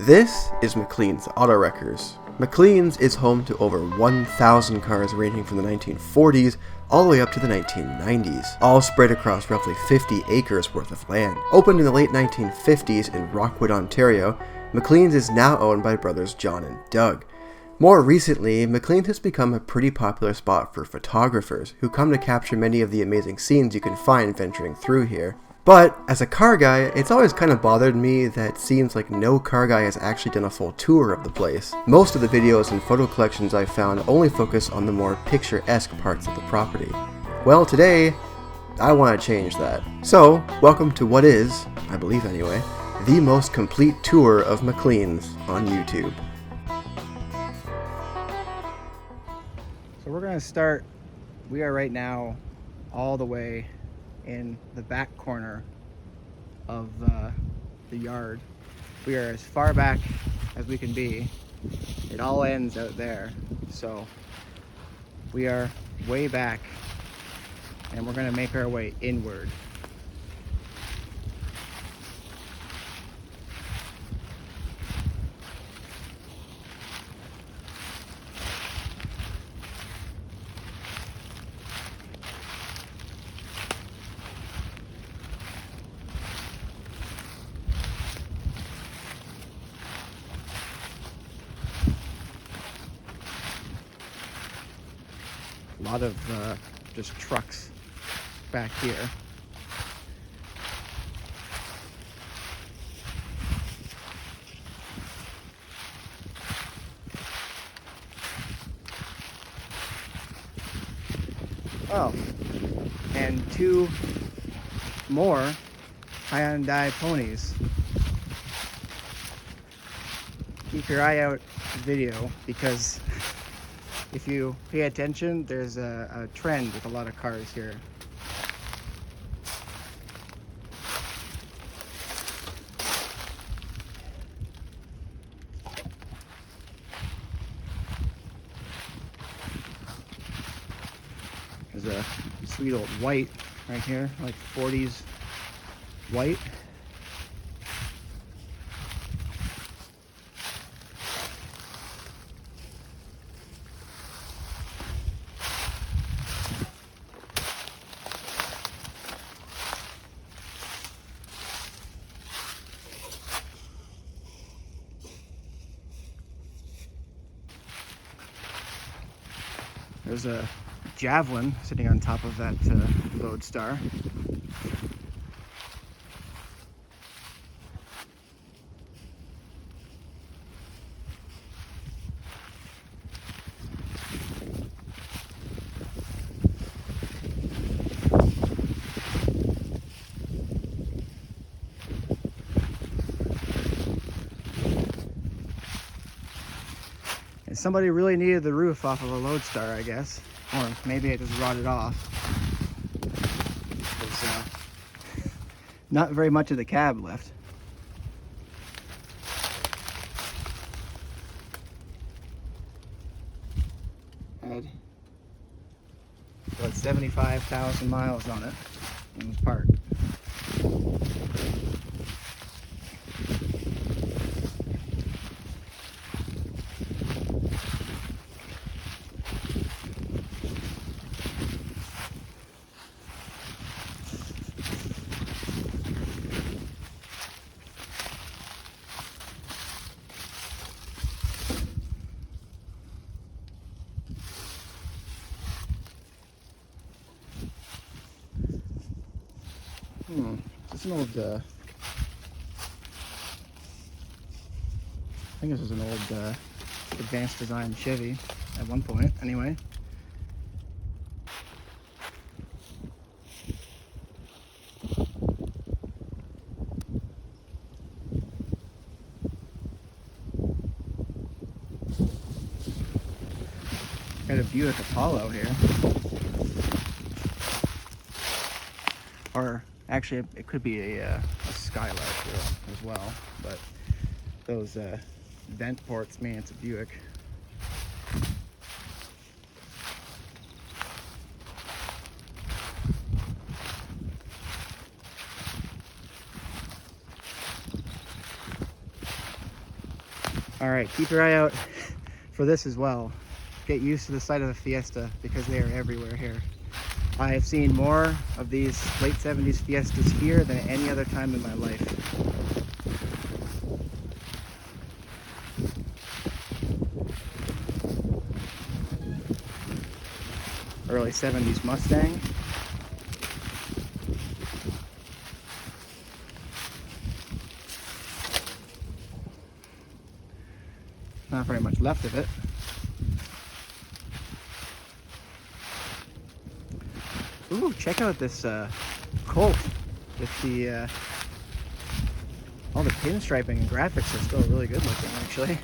This is Mclean's Auto Wreckers. Mclean's is home to over 1,000 cars ranging from the 1940s all the way up to the 1990s, all spread across roughly 50 acres worth of land. Opened in the late 1950s in Rockwood, Ontario, Mclean's is now owned by brothers John and Doug. More recently, Mclean's has become a pretty popular spot for photographers who come to capture many of the amazing scenes you can find venturing through here. But, as a car guy, it's always kind of bothered me that it seems like no car guy has actually done a full tour of the place. Most of the videos and photo collections I've found only focus on the more picturesque parts of the property. Well, today, I want to change that. So, welcome to what is, I believe anyway, the most complete tour of Mclean's on YouTube. So we're going to start, we are right now all the way in the back corner of the yard. We are as far back as we can be. It all ends out there. So we are way back and we're going to make our way inward. A lot of just trucks back here. Oh, and two more Hyundai ponies. Keep your eye out video, because if you pay attention, there's a trend with a lot of cars here. There's a sweet old white right here, like 40s white. There's a Javelin sitting on top of that Lodestar. Somebody really needed the roof off of a Lodestar, I guess. Or maybe it just rotted off. There's not very much of the cab left. Had about 75,000 miles on it and was parked. This is an old, I think this is an old advanced design Chevy at one point, anyway. Got a Buick Apollo here. Or actually, it could be a Skylark here as well, but those vent ports mean it's a Buick. All right, keep your eye out for this as well. Get used to the sight of the Fiesta because they are everywhere here. I have seen more of these late 70s Fiestas here than at any other time in my life. Early 70s Mustang. Not very much left of it. Ooh, check out this Colt with the all the pinstriping and graphics are still really good looking, actually.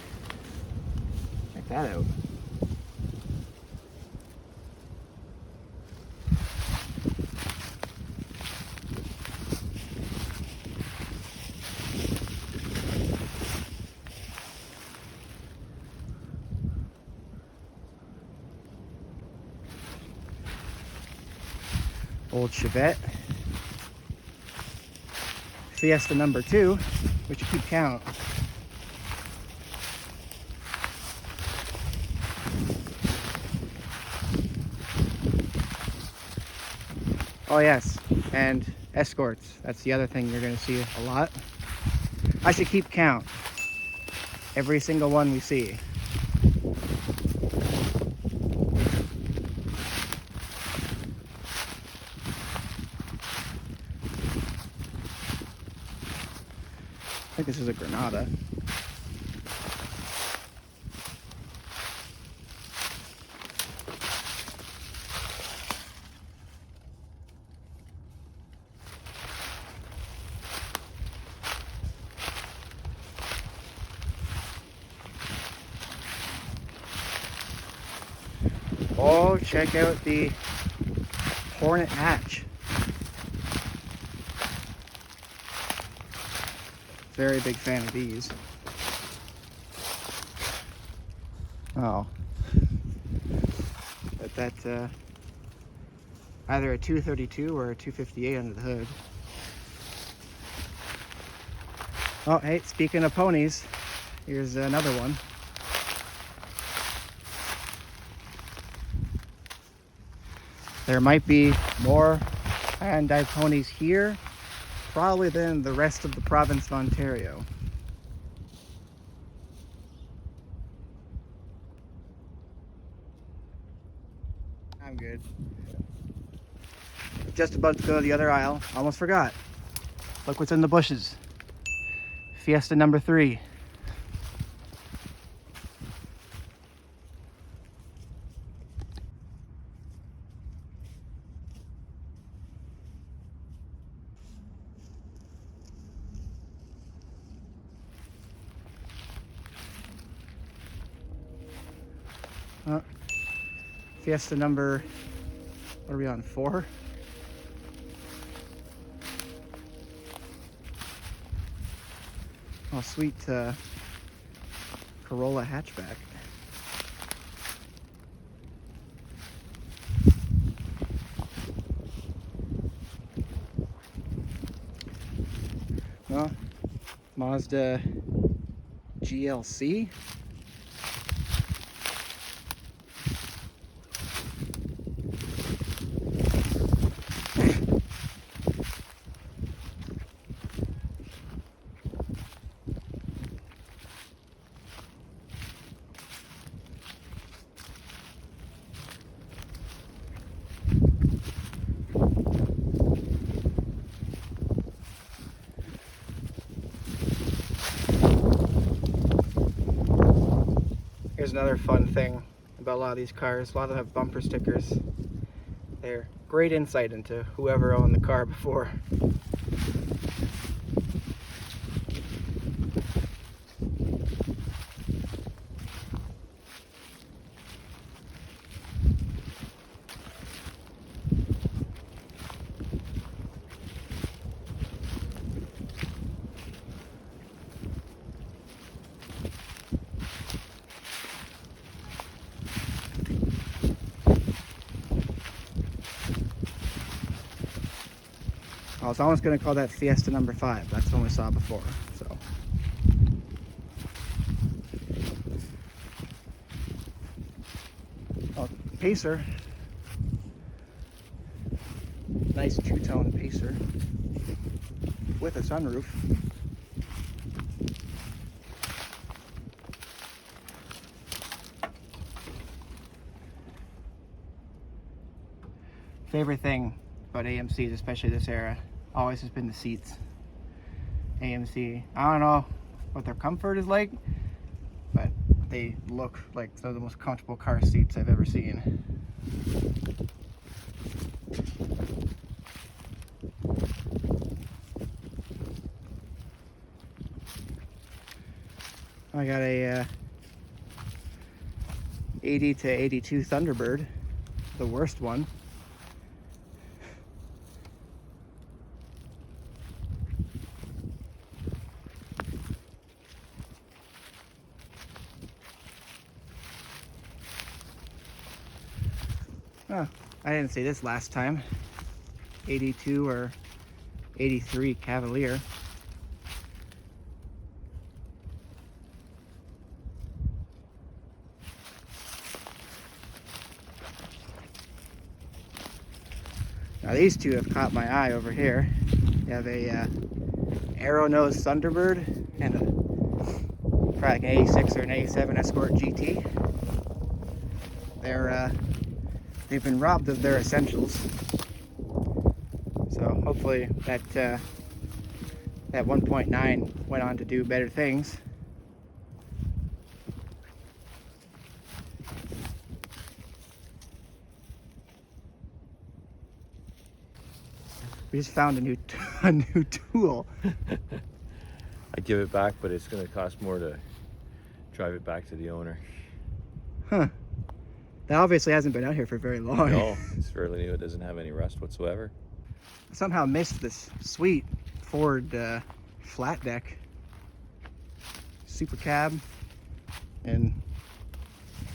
Check that out. Old Chevette. Fiesta number 2, which you keep count. Oh yes, and Escorts. That's the other thing you're going to see a lot. I should keep count. Every single one we see. I think this is a Granada. Oh, check out the Hornet hatch. Very big fan of these. Oh. But that's either a 232 or a 258 under the hood. Oh, hey, speaking of ponies, here's another one. There might be more Hyundai ponies here, probably than the rest of the province of Ontario. I'm good. Just about to go to the other aisle. Almost forgot. Look what's in the bushes. Fiesta number 3. Fiesta number, what are we on, 4? Oh, sweet Corolla hatchback. Well, Mazda GLC. Here's another fun thing about a lot of these cars. A lot of them have bumper stickers. They're great insight into whoever owned the car before. I was almost going to call that Fiesta number 5. That's the one we saw before. So Pacer. Nice two-tone Pacer with a sunroof. Favorite thing about AMCs, especially this era, always has been the seats. AMC, I don't know what their comfort is like, but they look like some of the most comfortable car seats I've ever seen. I got a 80 to 82 Thunderbird, the worst one. Oh, I didn't say this last time. 82 or 83 Cavalier. Now these two have caught my eye over here. You have a arrow nose Thunderbird and a probably like an 86 or an 87 Escort GT. They've been robbed of their essentials. So hopefully that 1.9 went on to do better things. We just found a new tool. I'd give it back, but it's going to cost more to drive it back to the owner. Huh. That obviously hasn't been out here for very long. No, it's fairly new. It doesn't have any rust whatsoever. I somehow missed this sweet Ford flat deck. Super cab. And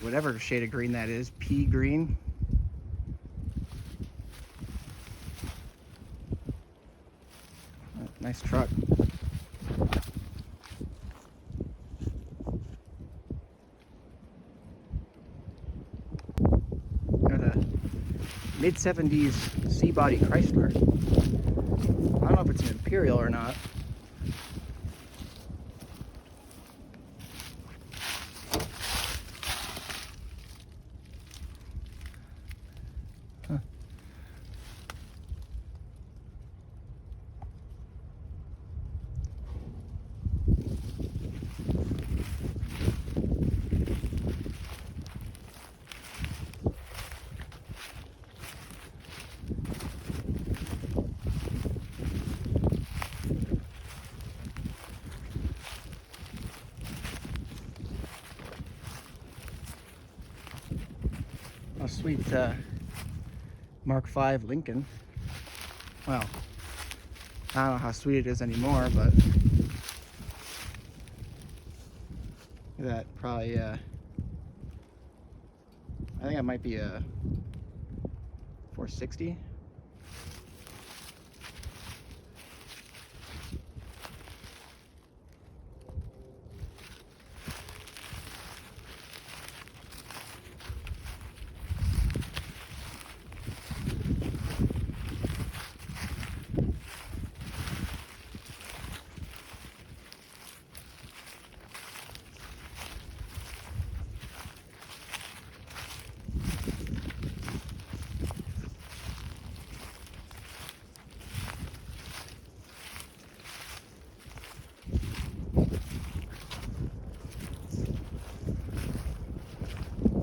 whatever shade of green that is. Pea green. Nice truck. Got a mid-70s C-body Chrysler. I don't know if it's an Imperial or not. A sweet Mark V Lincoln. Well, I don't know how sweet it is anymore, but that probably I think it might be a 460.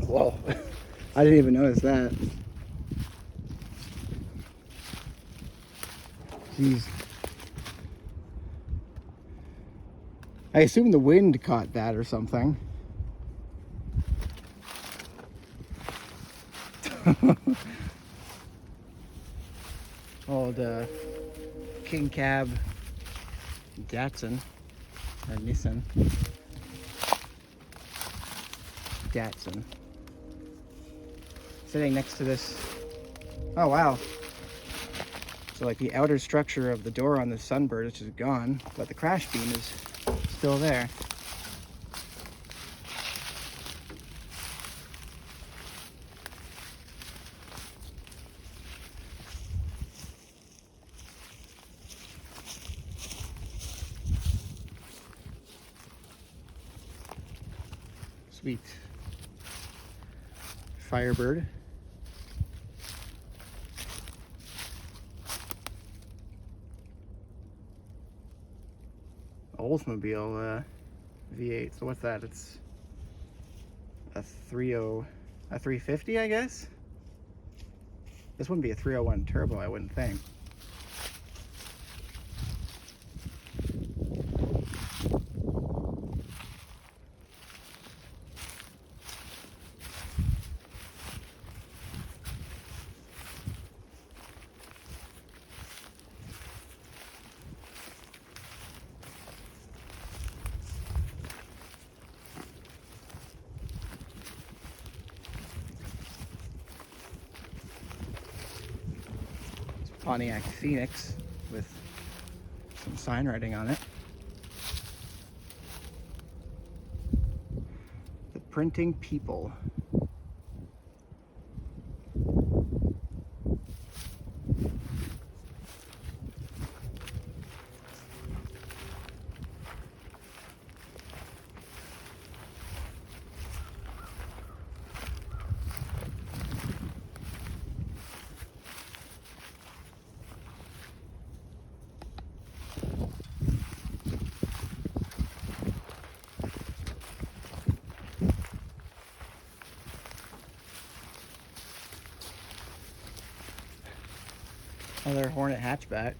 Whoa, I didn't even notice that. Jeez. I assume the wind caught that or something. Old King Cab Datsun or Nissan. Datsun. Sitting next to this. Oh wow. So like the outer structure of the door on the Sunbird is just gone, but the crash beam is still there. Sweet. Firebird. Oldsmobile V8. So what's that? It's a 350, I guess. This wouldn't be a 301 turbo, I wouldn't think. Pontiac Phoenix with some sign writing on it. The Printing People. Another Hornet hatchback.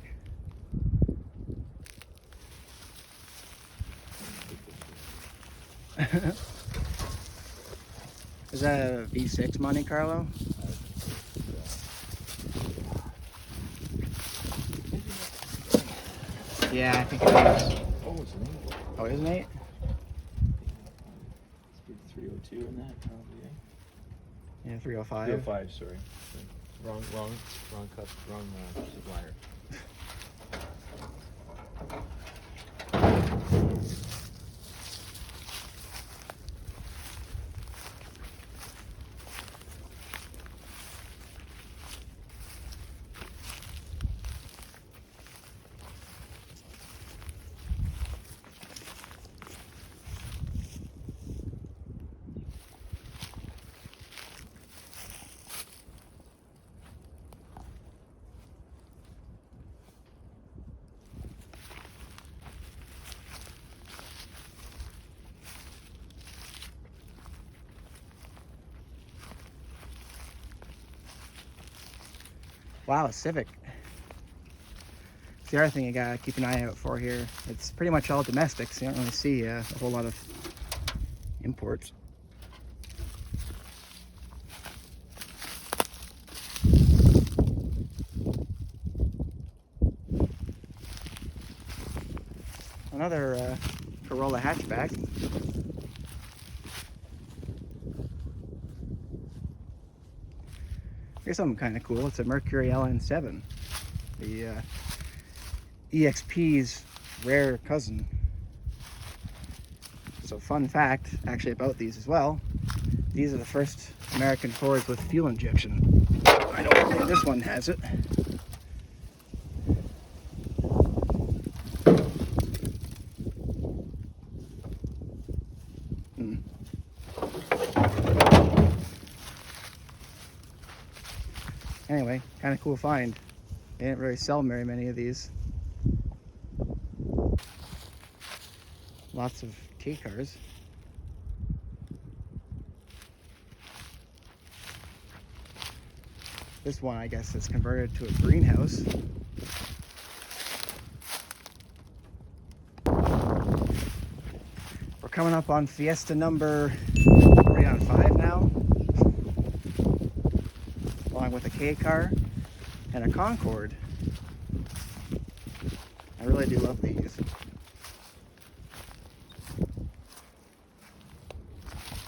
Is that a V6 Monte Carlo? Yeah, I think it is. Oh, it's an 8. Oh, it is an 8? It's good 302 in that, probably, eh? Yeah, 305. 305, sorry. Wrong supplier. Wow, a Civic. It's the other thing you gotta keep an eye out for here. It's pretty much all domestic, so you don't really see a whole lot of imports. Another Corolla hatchback. Here's something kind of cool. It's a Mercury LN7, the EXP's rare cousin. So fun fact, actually about these as well, these are the first American Fords with fuel injection. I know this one has it. Anyway, kind of cool find. They didn't really sell very many of these. Lots of K-cars. This one, I guess, is converted to a greenhouse. We're coming up on Fiesta number, are we on 5 now? Along with a K-car and a Concorde. I really do love these.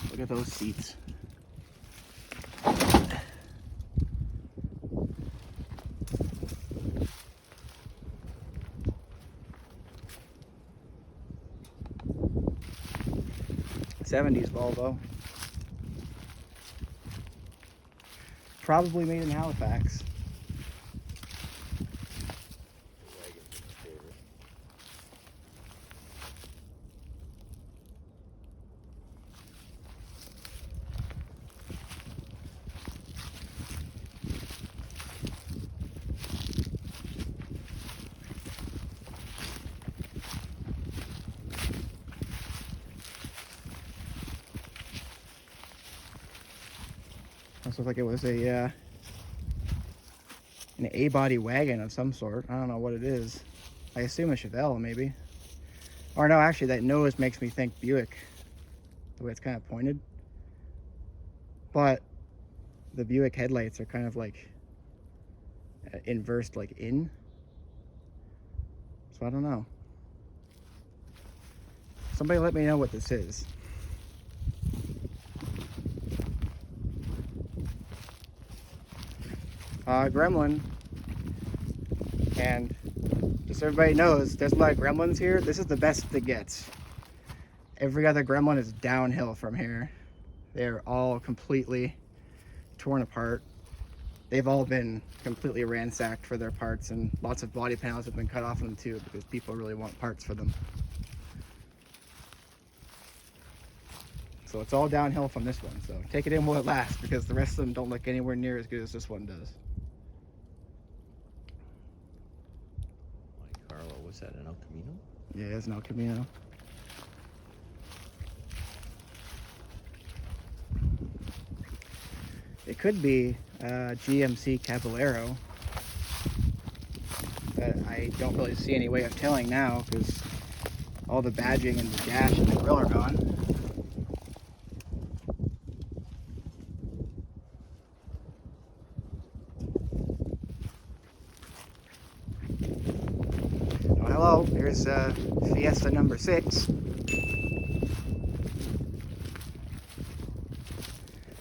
Look at those seats. '70s Volvo. Probably made in Halifax. This looks like it was an A-body wagon of some sort. I don't know what it is. I assume a Chevelle, maybe. Or no, actually, that nose makes me think Buick, the way it's kind of pointed. But the Buick headlights are kind of like inversed, like in. So I don't know. Somebody let me know what this is. Gremlin. And just so everybody knows, there's a lot of gremlins here. This is the best it gets. Every other gremlin is downhill from here. They're all completely torn apart. They've all been completely ransacked for their parts, and lots of body panels have been cut off of them too, because people really want parts for them. So it's all downhill from this one. So take it in while it lasts, because the rest of them don't look anywhere near as good as this one does. My Carlo, was that an El Camino? Yeah, it's an El Camino. It could be GMC Caballero, but I don't really see any way of telling now because all the badging and the dash and the grill are gone. Oh, hello, here's Fiesta number 6.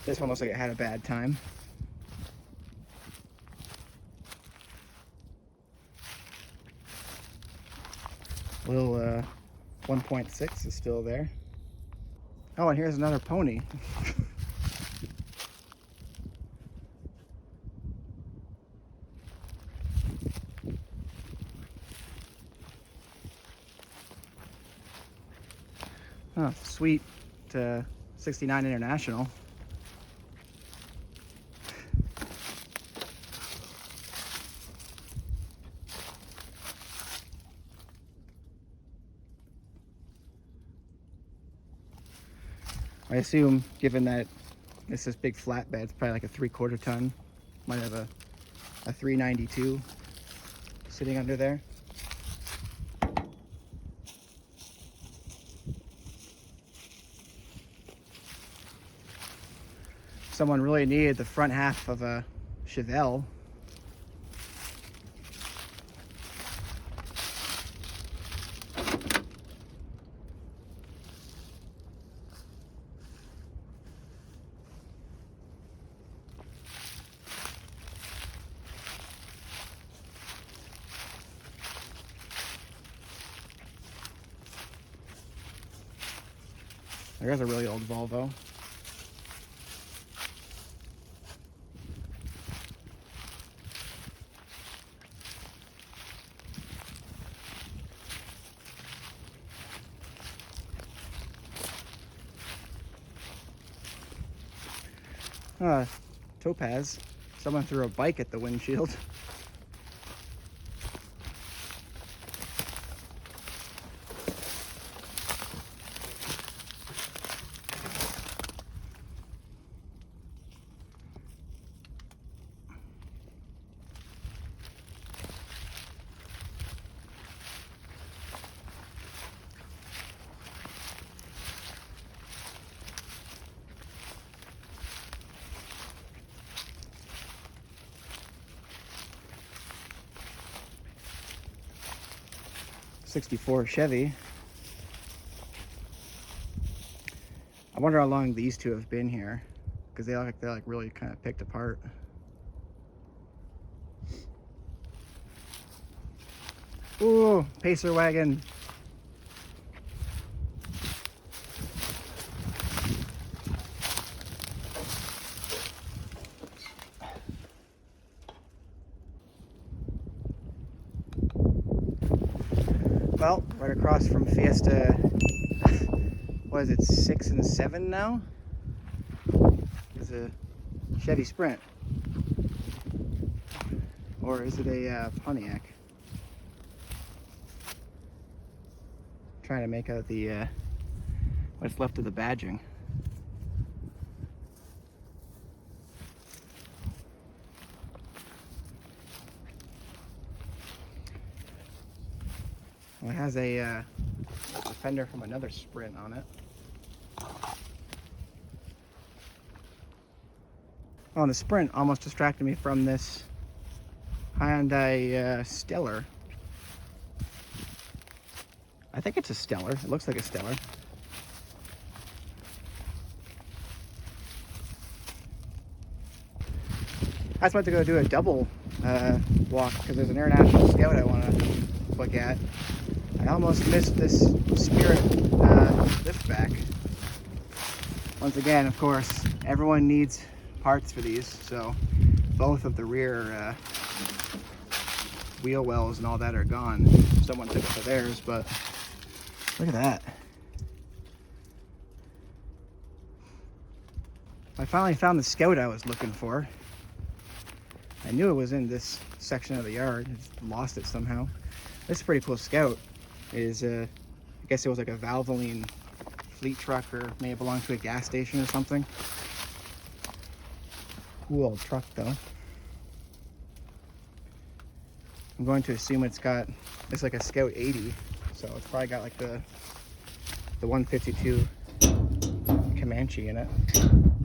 This one looks like it had a bad time. Little 1.6 is still there. Oh, and here's another pony. Oh, sweet 69 International. I assume, given that it's this big flatbed, it's probably like a 3/4 ton. Might have a 392 sitting under there. Someone really needed the front half of a Chevelle. There's a really old Volvo. Topaz. Someone threw a bike at the windshield. '64 Chevy. I wonder how long these two have been here, because they look like they're like really kind of picked apart. Ooh, Pacer wagon. Well, right across from Fiesta, what is it, 6 and 7 now? Is a Chevy Sprint. Or is it a Pontiac? Trying to make out the what's left of the badging. Well, it has a fender from another Sprint on it. Oh, and the Sprint almost distracted me from this Hyundai Stellar. I think it's a Stellar. It looks like a Stellar. I was about to go do a double walk because there's an International Scout I want to look at. I almost missed this Spirit liftback. Once again, of course, everyone needs parts for these, so both of the rear wheel wells and all that are gone. Someone took it for theirs, but look at that. I finally found the Scout I was looking for. I knew it was in this section of the yard. I just lost it somehow. This is a pretty cool Scout. It is I guess it was like a Valvoline fleet truck, or may have belonged to a gas station or something. Cool old truck though. I'm going to assume it's like a Scout 80, so it's probably got like the 152 Comanche in it.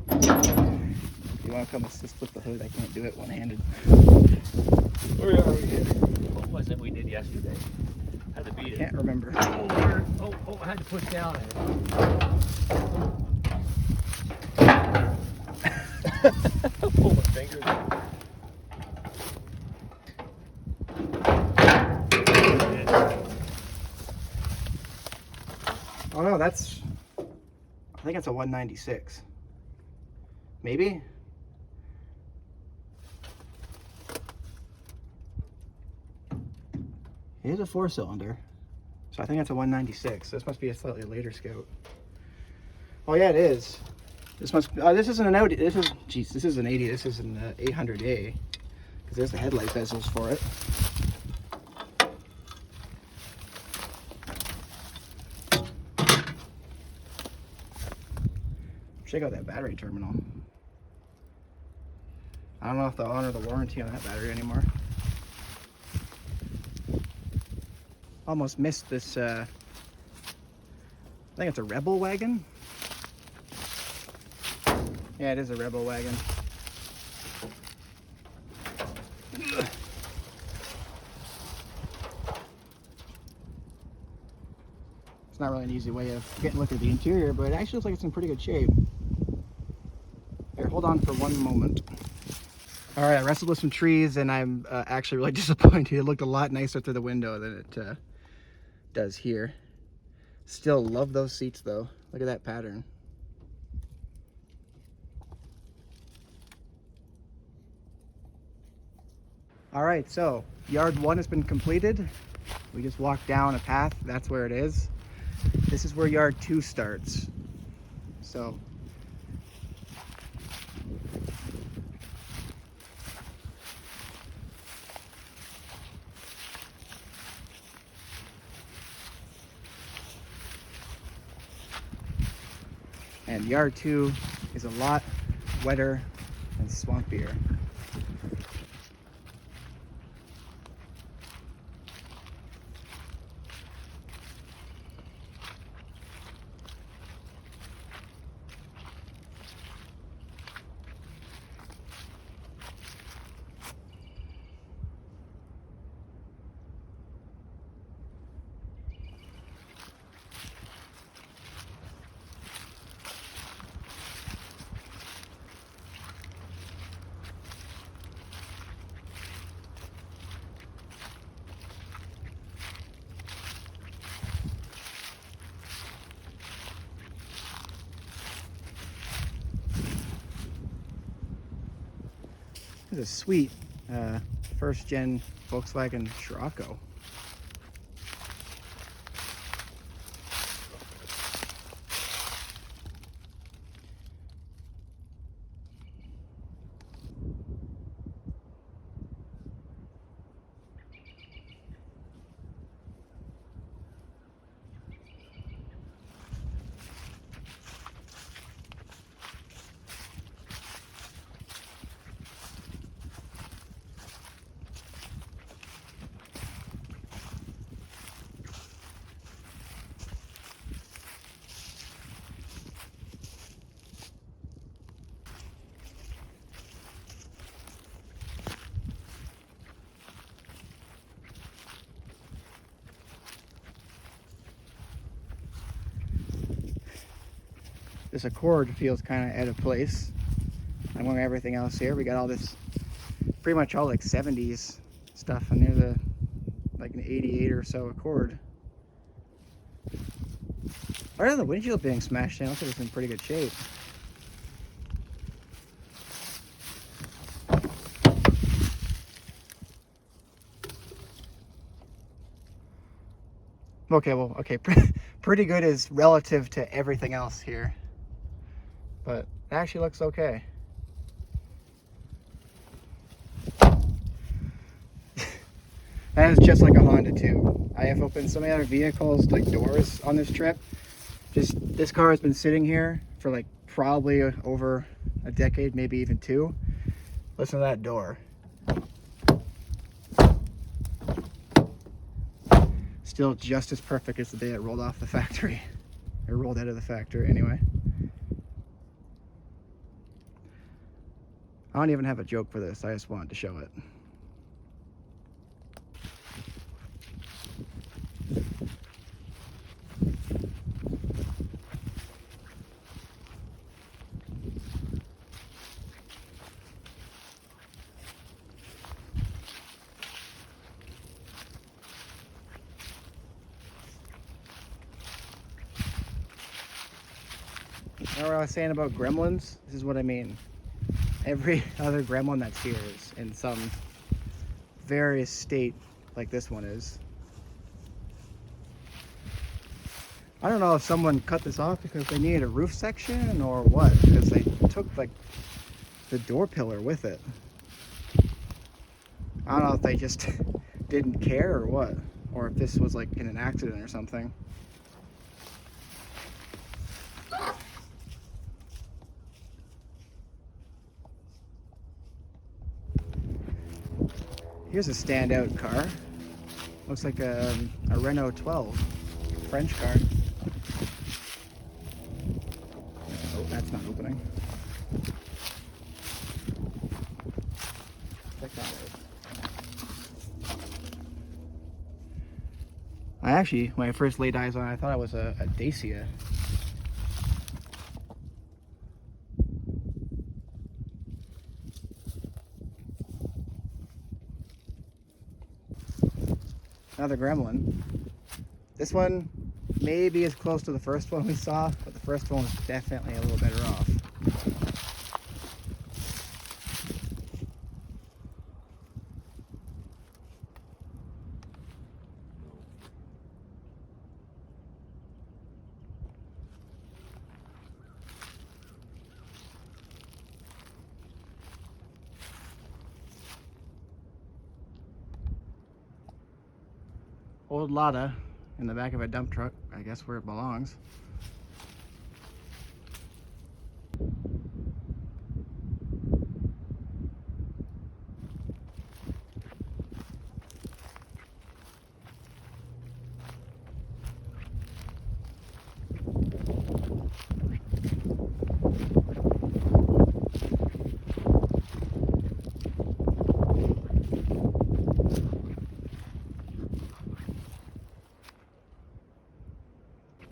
If you want to come assist with the hood, I can't do it one-handed. Where are we here? What was it we did yesterday? Had to beat it. Can't remember. Oh, I had to push down on it. Pull my fingers. Oh no, I think it's a 196. Maybe? It is a 4-cylinder. So I think that's a 196. This must be a slightly later Scout. Oh yeah, it is. This isn't an Audi. This is an 80. This is an 800A. Because there's the headlight bezels for it. Check out that battery terminal. I don't know if they'll honor the warranty on that battery anymore. Almost missed this, I think it's a Rebel wagon. Yeah, it is a Rebel wagon. It's not really an easy way of getting a look at the interior, but it actually looks like it's in pretty good shape. Here, hold on for one moment. All right, I wrestled with some trees, and I'm actually really disappointed. It looked a lot nicer through the window than it does here. Still love those seats, though. Look at that pattern. All right, so yard 1 has been completed. We just walked down a path. That's where it is. This is where yard 2 starts. So and yard 2 is a lot wetter and swampier. This is a sweet first gen Volkswagen Scirocco. This Accord feels kind of out of place among everything else here. We got all this, pretty much all like 70s stuff, and there's like an 88 or so Accord. Other than the windshield being smashed in, I think it's in pretty good shape. Okay, well, okay, pretty good is relative to everything else here, but it actually looks okay. That is just like a Honda too. I have opened so many other vehicles, like doors, on this trip. Just, this car has been sitting here for like probably over a decade, maybe even 2. Listen to that door. Still just as perfect as the day it rolled off the factory. Or rolled out of the factory anyway. I don't even have a joke for this, I just wanted to show it. Remember what I was saying about gremlins? This is what I mean. Every other gremlin that's here is in some various state like this one is. I don't know if someone cut this off because they needed a roof section or what, because they took like the door pillar with it. I don't know if they just didn't care or what, or if this was like in an accident or something. Here's a standout car. Looks like a Renault 12, French car. Oh, that's not opening. Check that out. I actually, when I first laid eyes on it, I thought it was a Dacia. Another gremlin. This one may be as close to the first one we saw, but the first one was definitely a little better off. Old Lada in the back of a dump truck, I guess where it belongs.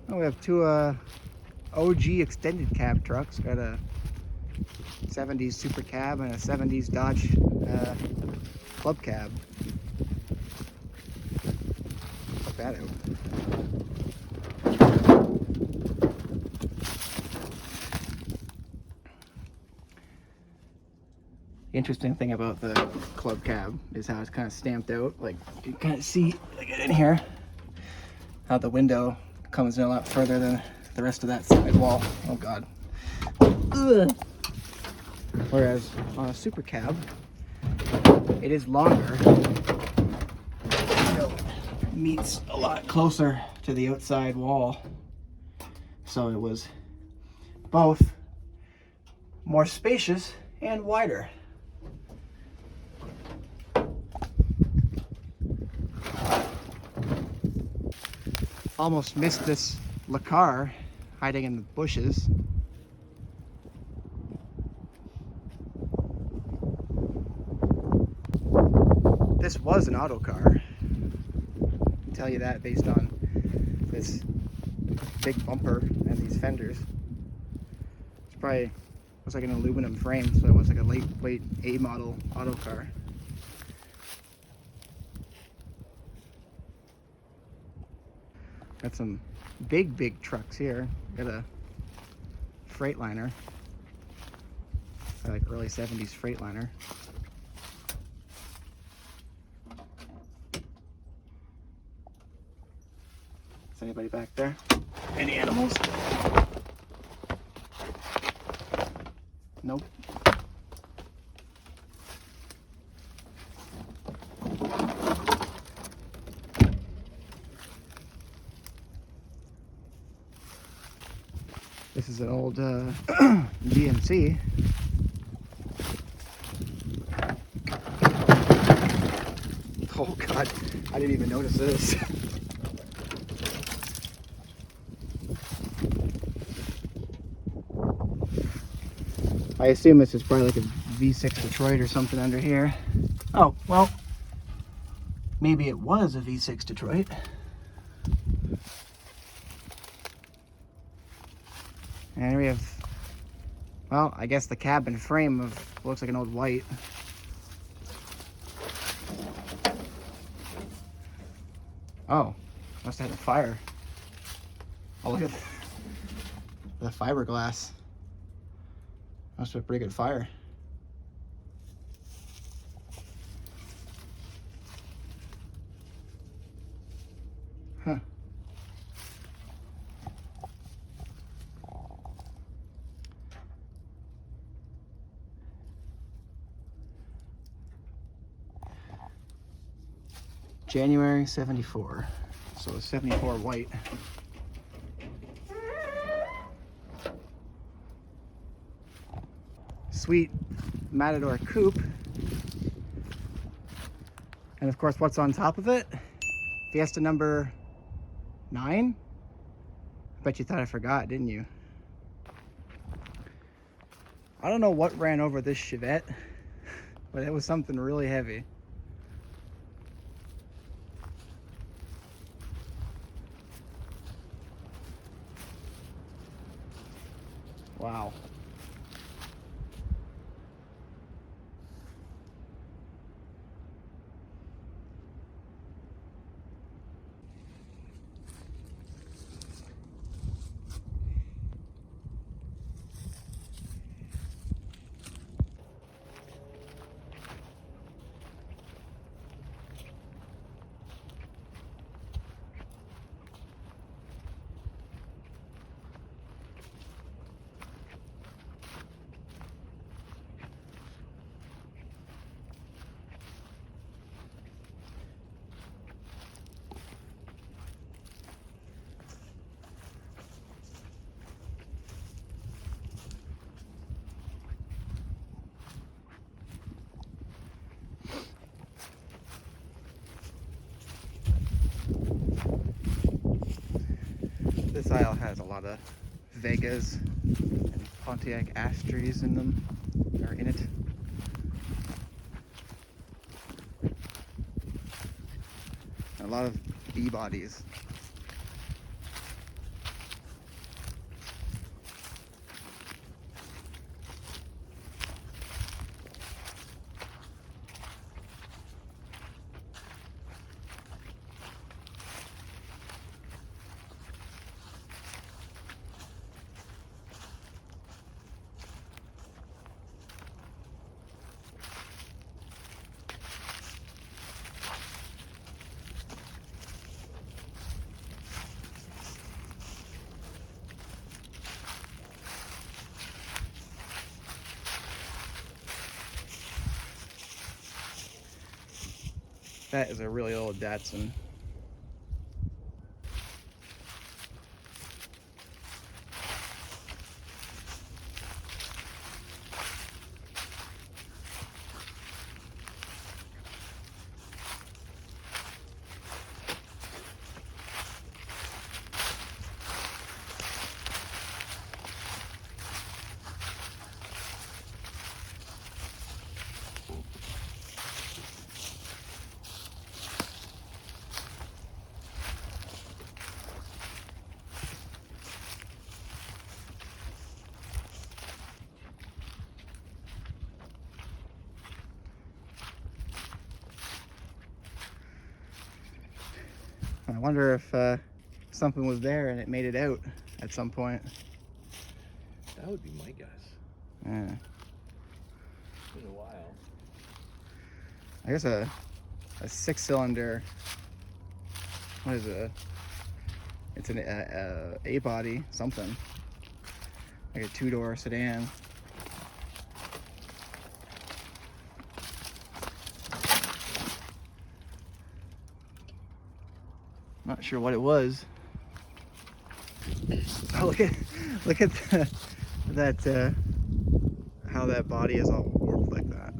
We have two OG extended cab trucks. Got a 70s Super Cab and a 70s Dodge Club Cab. Check that out. The interesting thing about the Club Cab is how it's kind of stamped out. Like, you can kind of see, like, it in here, how the window comes in a lot further than the rest of that side wall. Oh god. Ugh. Whereas on a Super Cab, it is longer. So it meets a lot closer to the outside wall. So it was both more spacious and wider. Almost missed this car hiding in the bushes. This was an auto car. I can tell you that based on this big bumper and these fenders. probably was like an aluminum frame, so it was like a lightweight A model auto car. Got some big trucks here. Got a Freightliner, like early 70s Freightliner. Is anybody back there? Any animals? Nope. This is an old GMC. Oh God, I didn't even notice this. I assume this is probably like a V6 Detroit or something under here. Oh, well, maybe it was a V6 Detroit. And here we have, well, I guess the cabin frame of, looks like an old white. Oh, must have had a fire. Oh, look at the fiberglass. Must have a pretty good fire. Huh. January 74. So it's 74 white. Sweet Matador coupe. And of course, what's on top of it? Fiesta number 9? I bet you thought I forgot, didn't you? I don't know what ran over this Chevette, but it was something really heavy. Wow. This aisle has a lot of Vegas and Pontiac Astras in them, or in it. A lot of B-bodies. That is a really old Datsun. I wonder if something was there and it made it out at some point. That would be my guess. Yeah. It's been a while. I guess a 6-cylinder. What is it? It's an A body something, like a 2-door sedan. Not sure what it was. Oh, look at that how that body is all warped like that.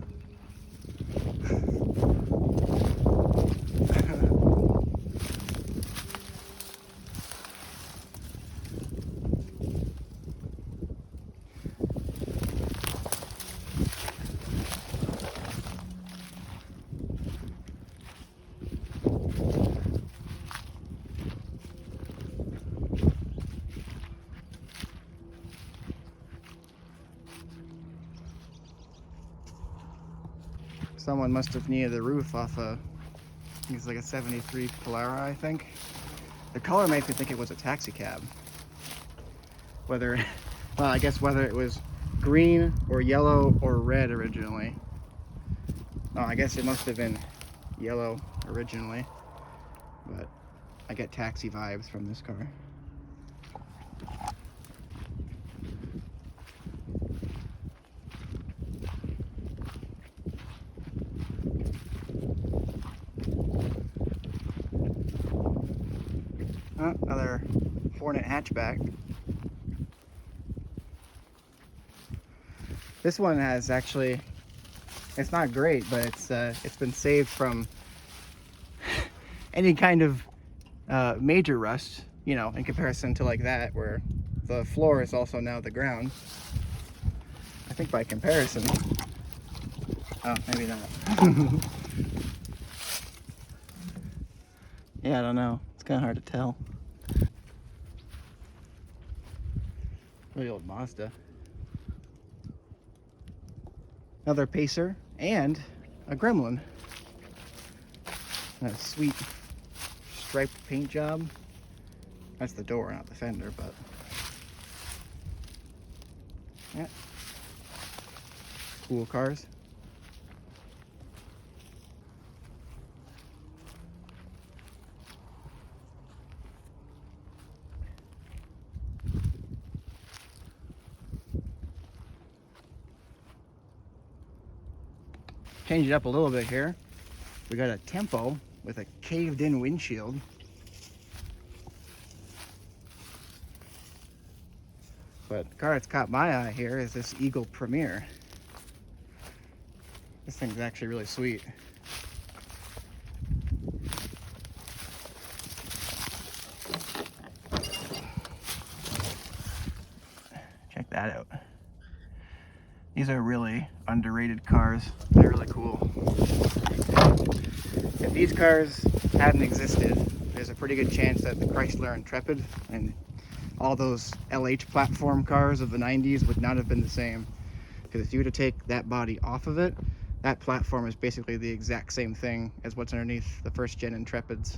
Someone must have needed the roof off a, I think it's like a 73 Polara, I think. The color makes me think it was a taxi cab. Whether, well, I guess whether it was green or yellow or red originally. Oh, I guess it must have been yellow originally, but I get taxi vibes from this car. Oh, another Hornet hatchback. This one has actually, it's not great, but it's been saved from any kind of major rust, you know, in comparison to like that, where the floor is also now the ground. I think by comparison. Oh, maybe not. Yeah, I don't know. It's kind of hard to tell. Really old Mazda. Another Pacer and a Gremlin. A sweet striped paint job. That's the door, not the fender, but yeah. Cool cars. Change it up a little bit here. We got a Tempo with a caved in windshield. But the car that's caught my eye here is this Eagle Premier. This thing's actually really sweet. Check that out. These are really underrated cars. They're really cool. If these cars hadn't existed, there's a pretty good chance that the Chrysler Intrepid and all those LH platform cars of the 90s would not have been the same. Because if you were to take that body off of it, that platform is basically the exact same thing as what's underneath the first gen Intrepids.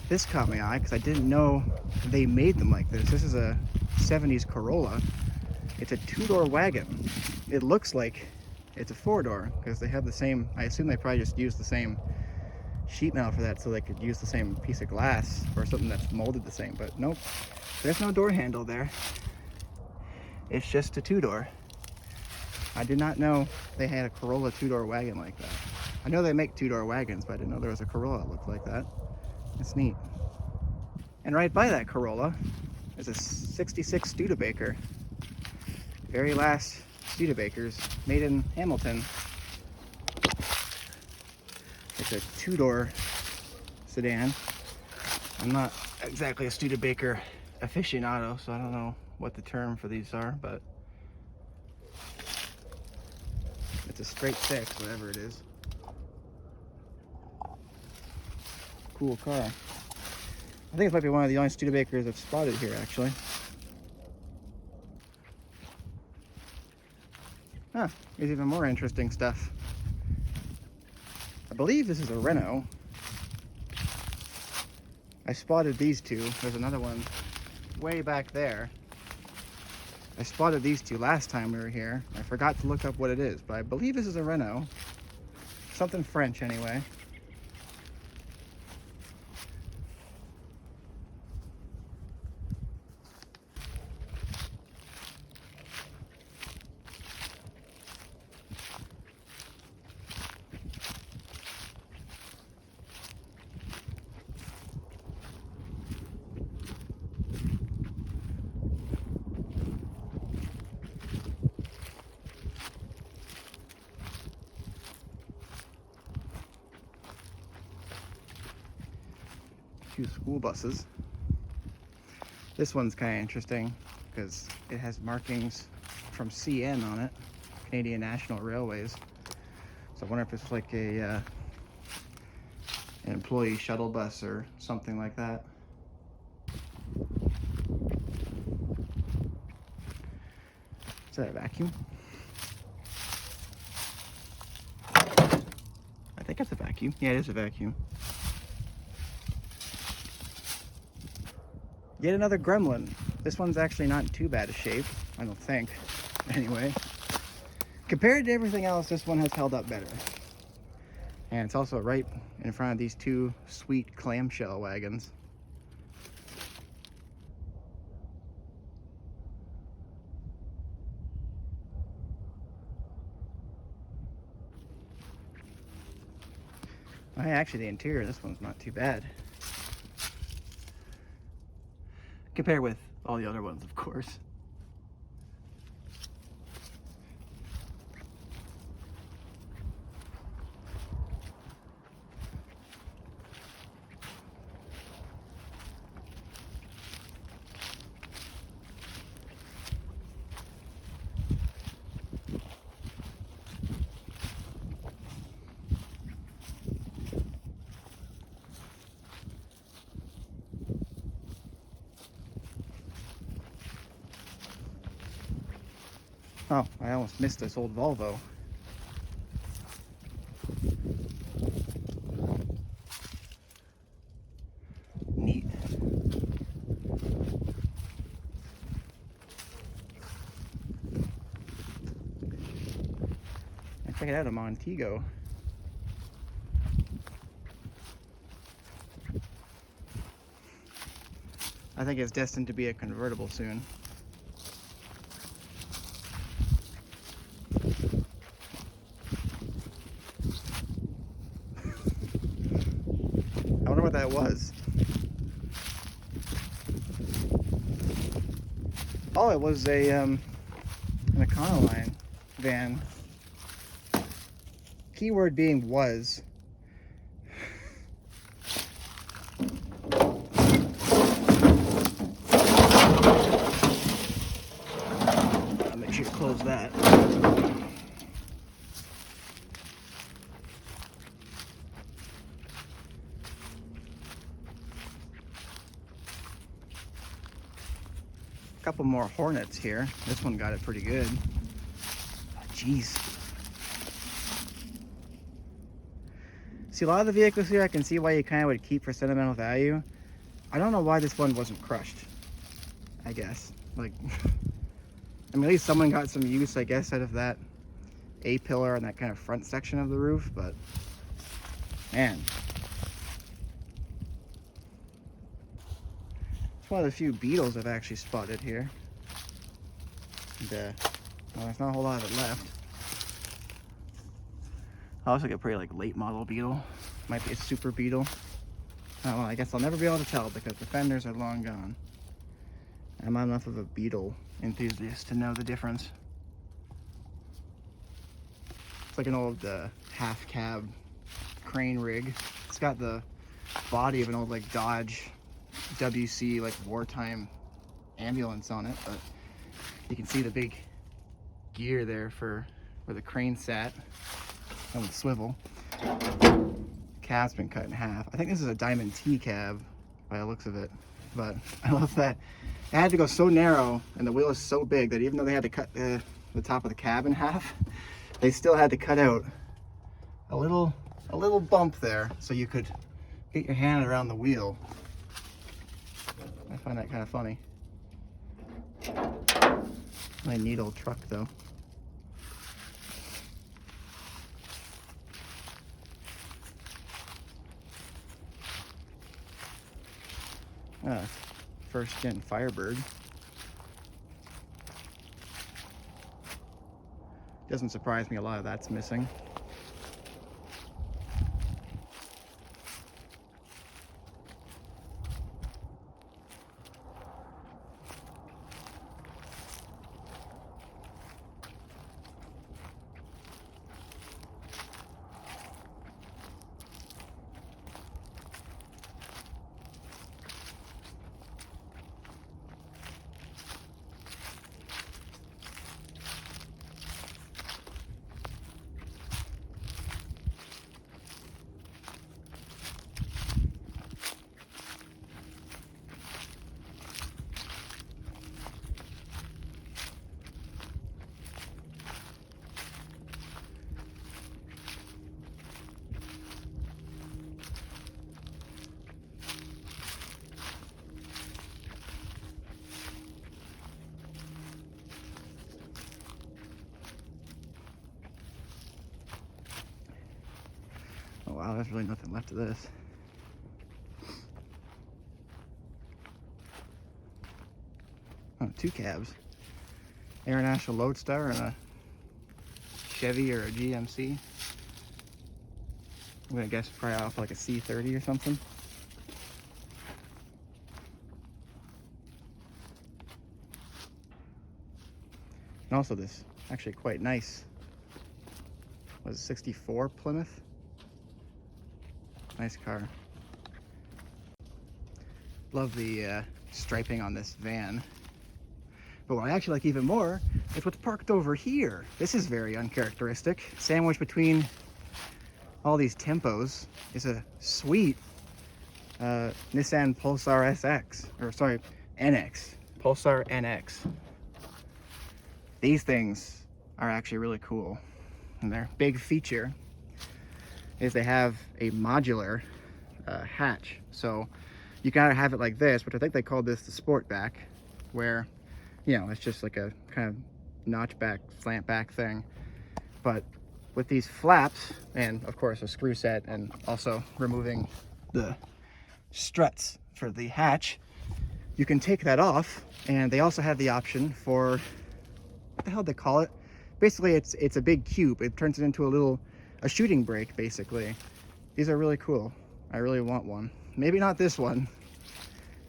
This caught my eye because I didn't know they made them like this. This is a 70s Corolla. It's a 2-door wagon. It looks like it's a 4-door because they have the same, I assume they probably just used the same sheet metal for that so they could use the same piece of glass or something that's molded the same, but nope. There's no door handle there. It's just a 2-door. I did not know they had a Corolla 2-door wagon like that. I know they make two-door wagons, but I didn't know there was a Corolla that looked like that. That's neat. And right by that Corolla is a 66 Studebaker. Very last Studebakers, made in Hamilton. It's a two-door sedan. I'm not exactly a Studebaker aficionado, so I don't know what the term for these are, but it's a straight six, whatever it is. Cool car. I think it might be one of the only Studebakers I've spotted here, actually. Huh, here's even more interesting stuff. I believe this is a Renault. I spotted these two. There's another one way back there. I spotted these two last time we were here. I forgot to look up what it is, but I believe this is a Renault. Something French, anyway. Two school buses. This one's kind of interesting because it has markings from CN on it, Canadian National Railways. So I wonder if it's like a an employee shuttle bus or something like that. Is that a vacuum? I think it's a vacuum. Yeah, it is a vacuum. Yet another Gremlin. This one's actually not in too bad a shape, I don't think. Anyway, compared to everything else, this one has held up better. And it's also right in front of these two sweet clamshell wagons. Actually, the interior of this one's not too bad. Compared with all the other ones, of course. Oh, I almost missed this old Volvo. Neat. Check it out, a Montego. I think it's destined to be a convertible soon. I wonder what that was. Oh, it was a an Econoline van. Keyword being was. I'll make sure to close that. Couple more Hornets here. This one got it pretty good. Oh, jeez. See, a lot of the vehicles here, I can see why you kind of would keep for sentimental value. I don't know why this one wasn't crushed, I guess. Like, I mean, at least someone got some use, I guess, out of that A-pillar and that kind of front section of the roof, but man. It's one of the few Beetles I've actually spotted here. And, well, there's not a whole lot of it left. Oh, looks like a pretty like late model Beetle. Might be a Super Beetle. Oh, well, I guess I'll never be able to tell because the fenders are long gone. I'm not enough of a Beetle enthusiast to know the difference. It's like an old half cab crane rig. It's got the body of an old like Dodge WC like wartime ambulance on it, but you can see the big gear there for where the crane sat on the swivel. Cab's been cut in half. I think this is a Diamond T cab by the looks of it, but I love that it had to go so narrow and the wheel is so big that even though they had to cut the top of the cab in half, they still had to cut out a little bump there so you could get your hand around the wheel. I find that kind of funny. My neat old truck though. First gen Firebird. Doesn't surprise me, a lot of that's missing. Oh wow, there's really nothing left of this. Oh, two cabs. International Lodestar and a Chevy or a GMC. I'm gonna guess probably off like a C30 or something. And also this actually quite nice, was it 64 Plymouth? Nice car. Love the striping on this van. But what I actually like even more is what's parked over here. This is very uncharacteristic. Sandwiched between all these Tempos is a sweet Nissan Pulsar SX, or sorry, NX. Pulsar NX. These things are actually really cool. And their big feature is they have a modular hatch. So you gotta have it like this, which I think they called this the Sportback, where, you know, it's just like a kind of notch back, slant back thing. But with these flaps, and of course a screw set, and also removing the struts for the hatch, you can take that off. And they also have the option for, what the hell do they call it? Basically, it's a big cube. It turns it into a shooting brake, basically. These are really cool. I really want one. Maybe not this one,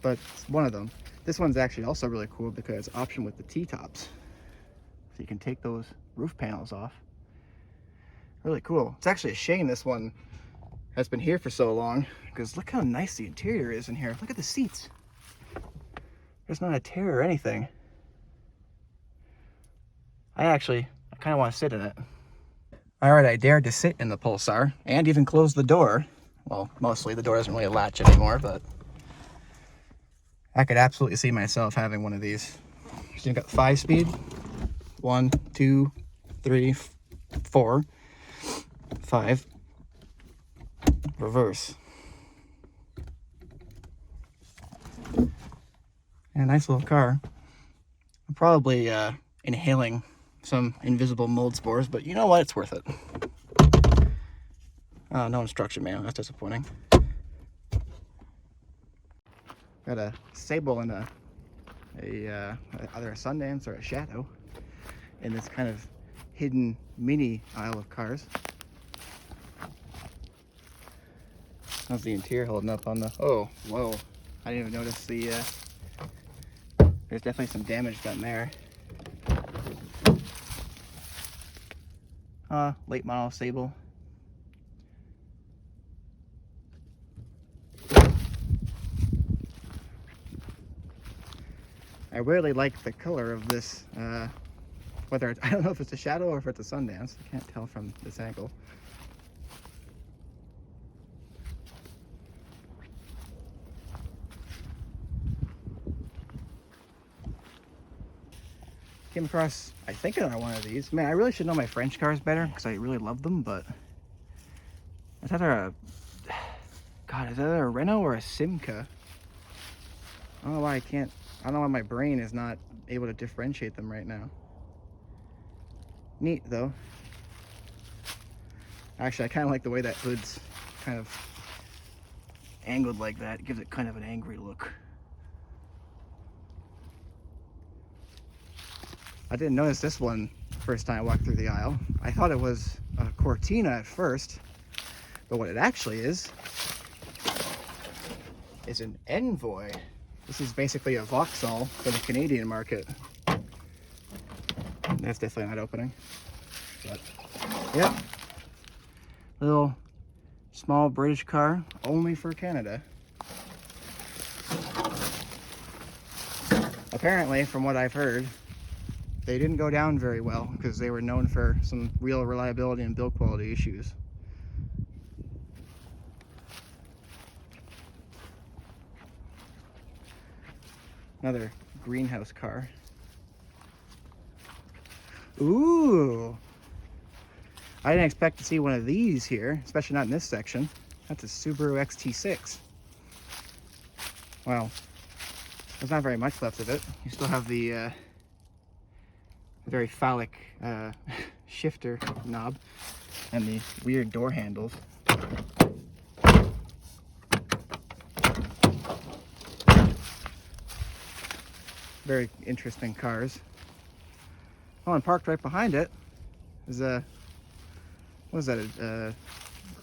but one of them. This one's actually also really cool because it's option with the T-tops. So you can take those roof panels off. Really cool. It's actually a shame this one has been here for so long, because look how nice the interior is in here. Look at the seats. There's not a tear or anything. I kind of want to sit in it. All right, I dared to sit in the Pulsar and even close the door. Well, mostly the door doesn't really latch anymore, but I could absolutely see myself having one of these. So you've got 5-speed, 1, 2, 3, 4, 5, reverse. And a nice little car. I'm probably inhaling some invisible mold spores, but you know what? It's worth it. No instruction manual. That's disappointing. Got a Sable and either a Sundance or a Shadow in this kind of hidden mini aisle of cars. How's the interior holding up on the... Oh, whoa. I didn't even notice the... There's definitely some damage done there. Late model Sable. I really like the color of this, whether it's, I don't know if it's a shadow or if it's a Sundance. I can't tell from this angle. Came across, I think, another one of these. Man, I really should know my French cars better because I really love them, but it's either a, God, is either a Renault or a Simca. I don't know why I don't know why my brain is not able to differentiate them right now. Neat, though. Actually, I kind of like the way that hood's kind of angled like that. It gives it kind of an angry look. I didn't notice this one first time I walked through the aisle. I thought it was a Cortina at first, but what it actually is an Envoy. This is basically a Vauxhall for the Canadian market. That's definitely not opening. But, yep. Little small British car, only for Canada. Apparently, from what I've heard, they didn't go down very well because they were known for some real reliability and build quality issues. Another greenhouse car. Ooh! I didn't expect to see one of these here, especially not in this section. That's a Subaru XT6. Well, there's not very much left of it. You still have the very phallic shifter knob and the weird door handles. Very interesting cars. Oh, and parked right behind it is a, what is that, a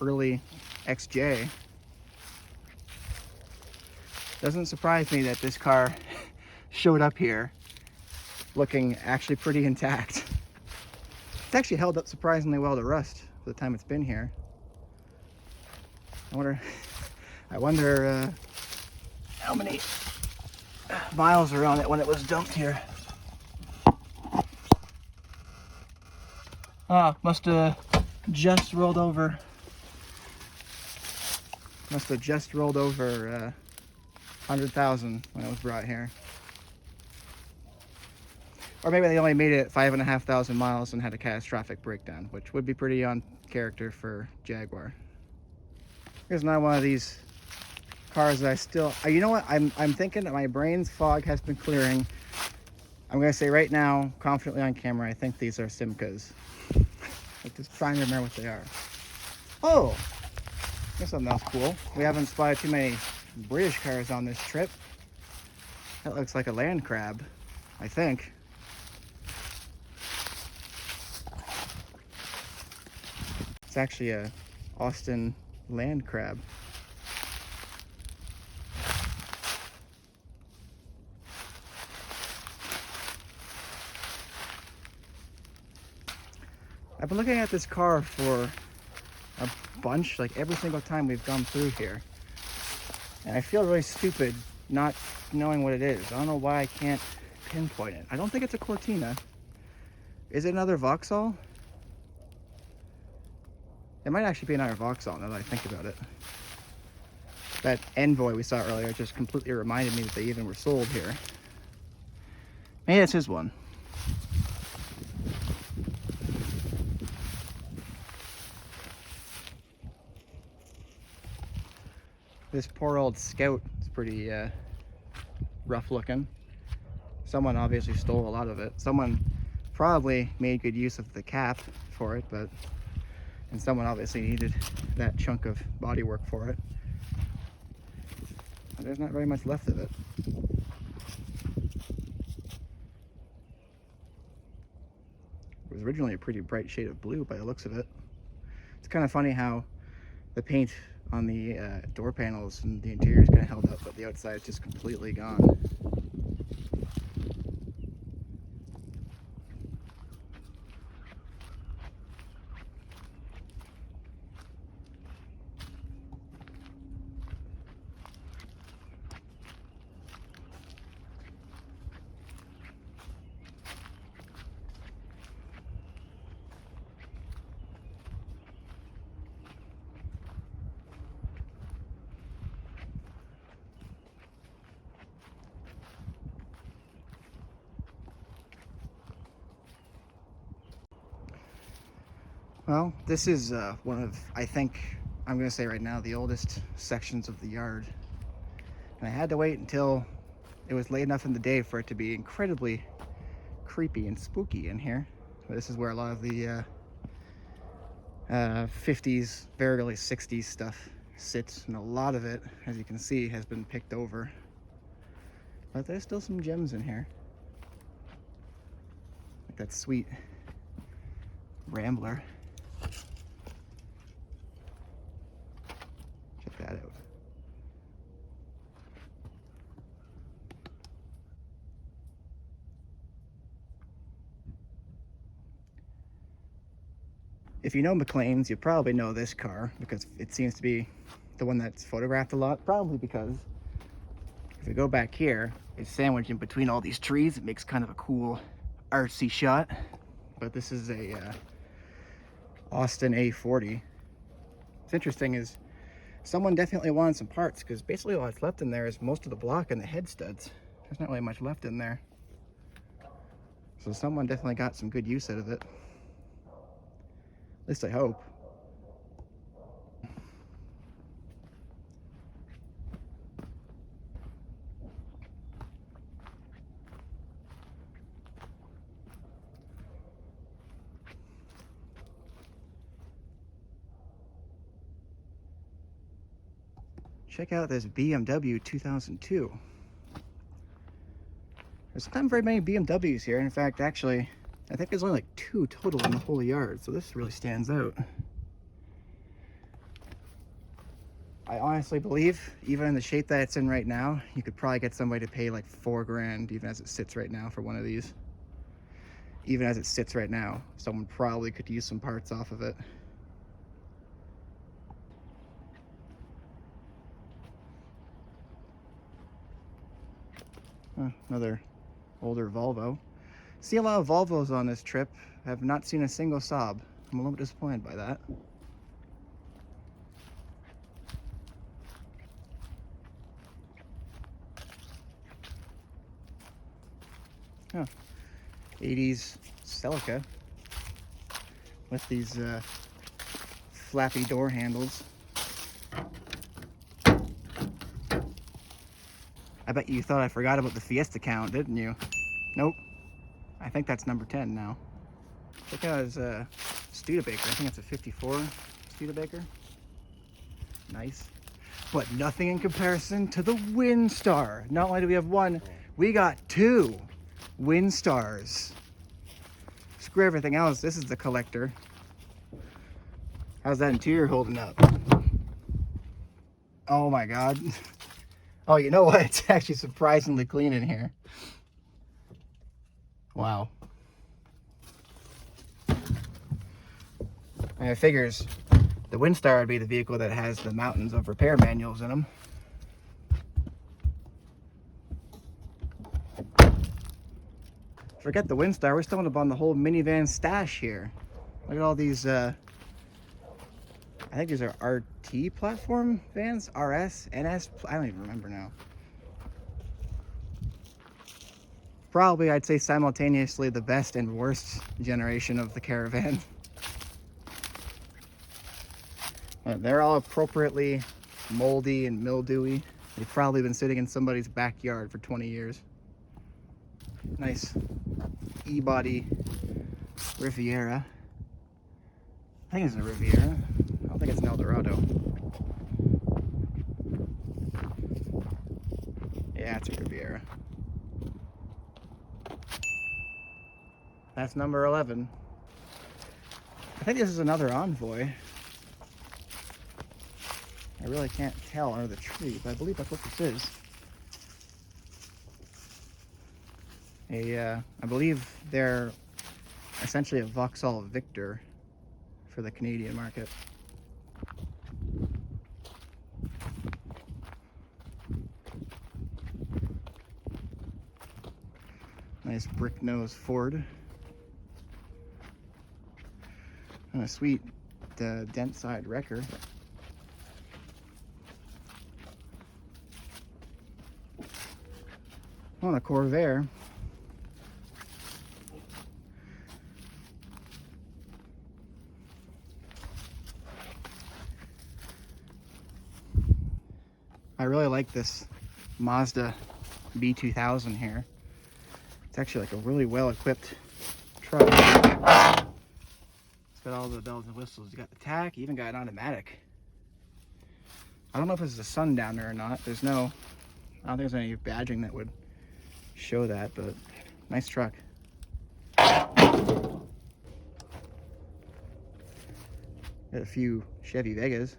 early XJ. Doesn't surprise me that this car showed up here looking actually pretty intact. It's actually held up surprisingly well to rust for the time it's been here. I wonder how many miles are on it when it was dumped here. Must have just rolled over. Must have just rolled over 100,000 when it was brought here. Or maybe they only made it 5,500 miles and had a catastrophic breakdown, which would be pretty on character for Jaguar. Here's another one of these cars that I still, you know what, I'm thinking that my brain's fog has been clearing. I'm gonna say right now, confidently on camera, I think these are Simcas. I'm just trying to remember what they are. Oh, here's something else cool. We haven't spotted too many British cars on this trip. That looks like a land crab, I think. It's actually a Austin land crab. I've been looking at this car for a bunch, like every single time we've gone through here. And I feel really stupid not knowing what it is. I don't know why I can't pinpoint it. I don't think it's a Cortina. Is it another Vauxhall? It might actually be another Vauxhall now that I think about it. That Envoy we saw earlier just completely reminded me that they even were sold here. Maybe this is one. This poor old Scout is pretty rough looking. Someone obviously stole a lot of it. Someone probably made good use of the cap for it, and someone obviously needed that chunk of bodywork for it. But there's not very much left of it. It was originally a pretty bright shade of blue by the looks of it. It's kind of funny how the paint on the door panels, and the interior is kind of held up, but the outside is just completely gone. Well, this is one of, I think, I'm going to say right now, the oldest sections of the yard. And I had to wait until it was late enough in the day for it to be incredibly creepy and spooky in here. This is where a lot of the 50s, very early 60s stuff sits. And a lot of it, as you can see, has been picked over. But there's still some gems in here. Like that sweet Rambler. Check that out. If you know Mcleans, you probably know this car because it seems to be the one that's photographed a lot. Probably because if we go back here, it's sandwiched in between all these trees. It makes kind of a cool artsy shot. But this is a Austin A40. What's interesting is someone definitely wanted some parts, because basically all that's left in there is most of the block and the head studs. There's not really much left in there. So someone definitely got some good use out of it. At least I hope. Check out this BMW 2002. There's not very many BMWs here. In fact, actually, I think there's only like 2 total in the whole yard, so this really stands out. I honestly believe, even in the shape that it's in right now, you could probably get somebody to pay like $4 grand, even as it sits right now, for one of these. Even as it sits right now, someone probably could use some parts off of it. Another older Volvo. See a lot of Volvos on this trip. Have not seen a single Saab. I'm a little bit disappointed by that. Oh, 80s Celica with these flappy door handles. I bet you thought I forgot about the Fiesta count, didn't you? Nope. I think that's number 10 now. Check out his Studebaker. I think it's a 54 Studebaker. Nice. But nothing in comparison to the Windstar. Not only do we have one, we got 2 Windstars. Screw everything else. This is the collector. How's that interior holding up? Oh my God. Oh, you know what? It's actually surprisingly clean in here. Wow. And it figures the Windstar would be the vehicle that has the mountains of repair manuals in them. Forget the Windstar, we're stumbling upon the whole minivan stash here. Look at all these, I think these are RT platform vans, RS, NS, I don't even remember now. Probably, I'd say simultaneously the best and worst generation of the Caravan. They're all appropriately moldy and mildewy. They've probably been sitting in somebody's backyard for 20 years. Nice E-body Riviera. I think it's a Riviera. I don't think it's an Eldorado. Yeah, it's a Riviera. That's number 11. I think this is another Envoy. I really can't tell under the tree, but I believe that's what this is. I believe they're essentially a Vauxhall Victor for the Canadian market. Nice brick nose Ford. And a sweet dent side wrecker. On a Corvair. I really like this Mazda B2000 here. It's actually like a really well equipped truck. It's got all the bells and whistles. You got the tack, you even got an automatic. I don't know if it's a sundowner or not. I don't think there's any badging that would show that, but nice truck. Got a few Chevy Vegas.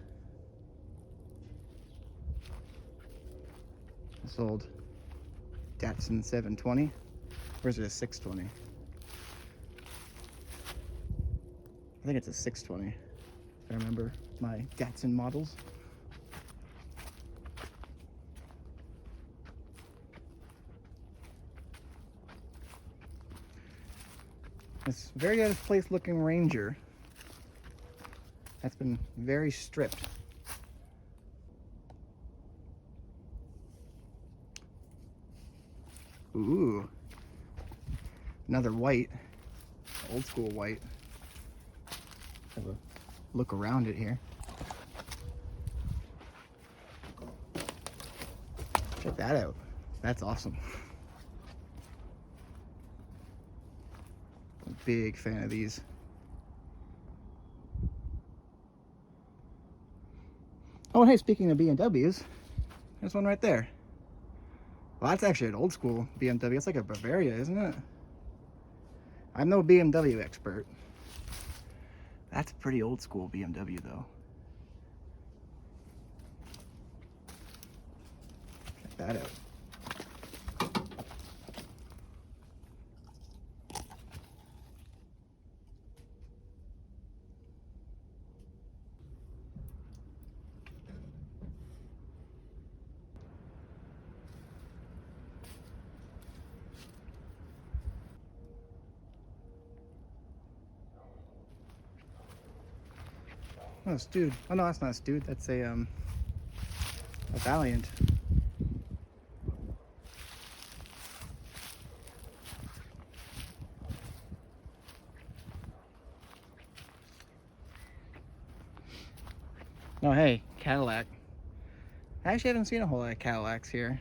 This old Datsun 720. Or is it a 620? I think it's a 620. If I remember my Datsun models. This very out of place looking Ranger that's been very stripped. Ooh, another white, old school white. Have a look around it here. Check that out. That's awesome. I'm a big fan of these. Oh, and hey, speaking of BMWs, there's one right there. Well, that's actually an old school BMW. It's like a Bavaria, isn't it? I'm no BMW expert. That's a pretty old school BMW though. Check that out. Oh, Dude. Oh no, that's not a Dude. That's a Valiant. Oh hey, Cadillac. I actually haven't seen a whole lot of Cadillacs here,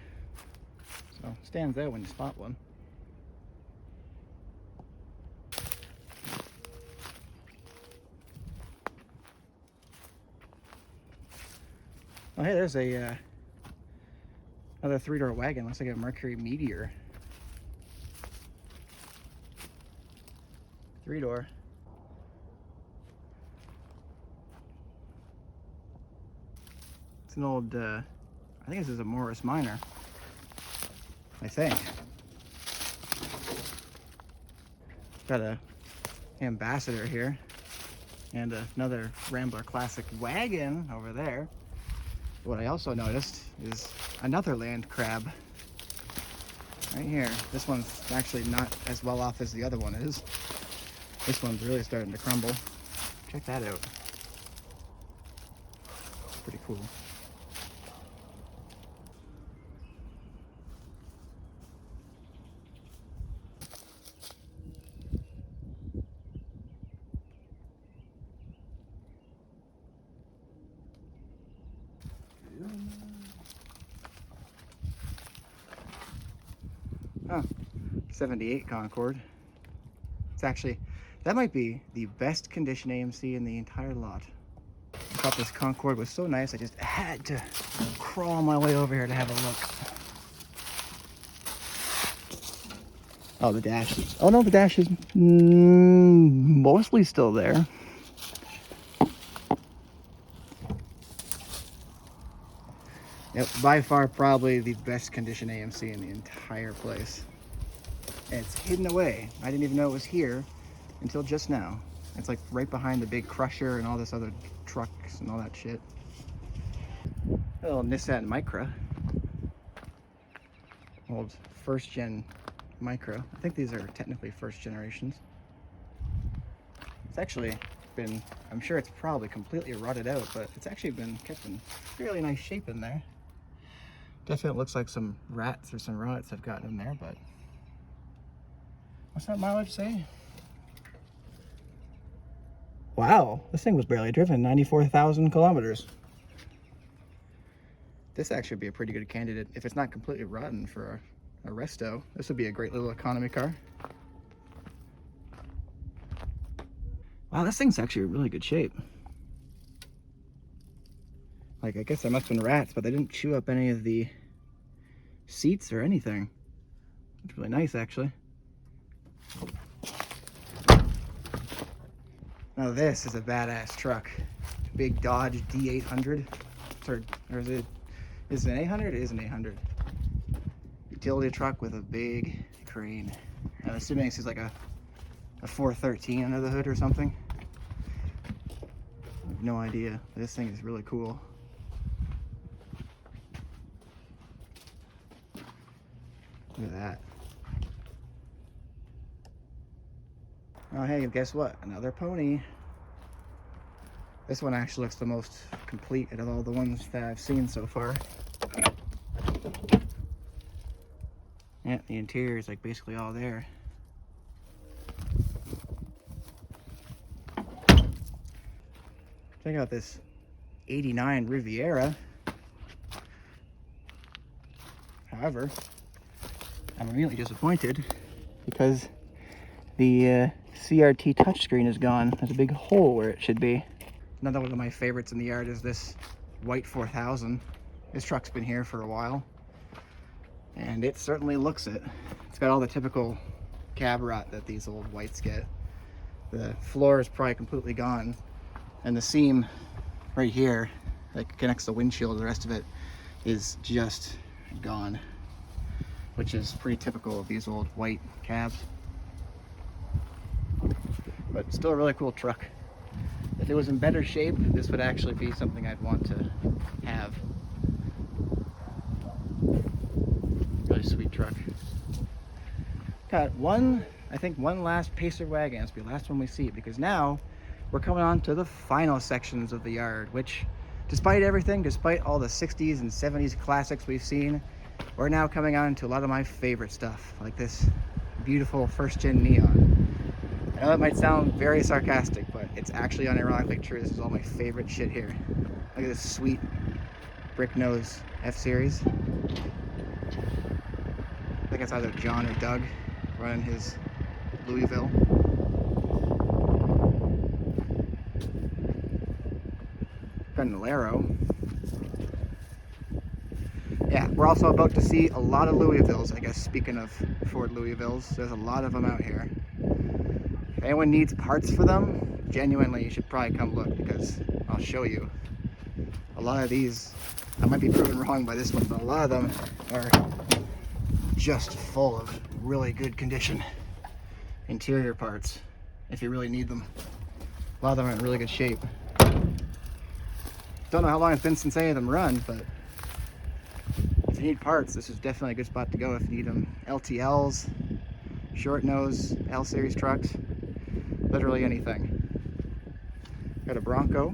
so stands out when you spot one. Oh hey, there's a another 3-door wagon. Looks like a Mercury Meteor. 3-door. It's an old, I think this is a Morris Minor. I think. Got a Ambassador here. And another Rambler Classic wagon over there. What I also noticed is another land crab right here. This one's actually not as well off as the other one is. This one's really starting to crumble. Check that out. Pretty cool. Oh, 78 Concorde. It's actually, that might be the best condition AMC in the entire lot. I thought this Concorde was so nice, I just had to crawl my way over here to have a look. Oh, the dash is, oh no, the dash is mostly still there. Yep, by far probably the best condition AMC in the entire place. And it's hidden away. I didn't even know it was here until just now. It's like right behind the big crusher and all this other trucks and all that shit. A little Nissan Micra. Old first gen Micra. I think these are technically first generations. It's actually been, I'm sure it's probably completely rotted out, but it's actually been kept in fairly nice shape in there. Definitely looks like some rats or some rots have gotten in there, but what's that mileage say? Wow, this thing was barely driven, 94,000 kilometers. This actually would be a pretty good candidate if it's not completely rotten for a resto. This would be a great little economy car. Wow, this thing's actually in really good shape. Like, I guess there must have been rats, but they didn't chew up any of the seats or anything. It's really nice, actually. Now this is a badass truck. Big Dodge D800. Or is it an 800? It is an 800. Utility truck with a big crane. I'm assuming this is like a 413 under the hood or something. I have no idea. This thing is really cool. Look at that. Oh, hey, guess what? Another pony. This one actually looks the most complete out of all the ones that I've seen so far. Yeah, the interior is like basically all there. Check out this 89 Riviera. However, I'm immediately disappointed because the CRT touchscreen is gone. There's a big hole where it should be. Another one of my favorites in the yard is this white 4000. This truck's been here for a while, and it certainly looks it. It's got all the typical cab rot that these old whites get. The floor is probably completely gone, and the seam right here that connects the windshield, the rest of it is just gone, which is pretty typical of these old white cabs. But still a really cool truck. If it was in better shape, this would actually be something I'd want to have. Really sweet truck. Got one, I think one last Pacer wagon. It's the last one we see, because now we're coming on to the final sections of the yard, which despite everything, despite all the 60s and 70s classics we've seen, we're now coming on to a lot of my favorite stuff, like this beautiful first-gen Neon. I know that might sound very sarcastic, but it's actually unironically true. This is all my favorite shit here. Look at this sweet brick nose F-Series. I think it's either John or Doug running his Louisville. Got an Alero. Yeah, we're also about to see a lot of Louisvilles, I guess, speaking of Ford Louisvilles. There's a lot of them out here. If anyone needs parts for them, genuinely, you should probably come look, because I'll show you. A lot of these, I might be proven wrong by this one, but a lot of them are just full of really good condition interior parts, if you really need them. A lot of them are in really good shape. Don't know how long it's been since any of them run, but if you need parts, this is definitely a good spot to go if you need them. LTLs, short nose, L-Series trucks, literally anything. Got a Bronco,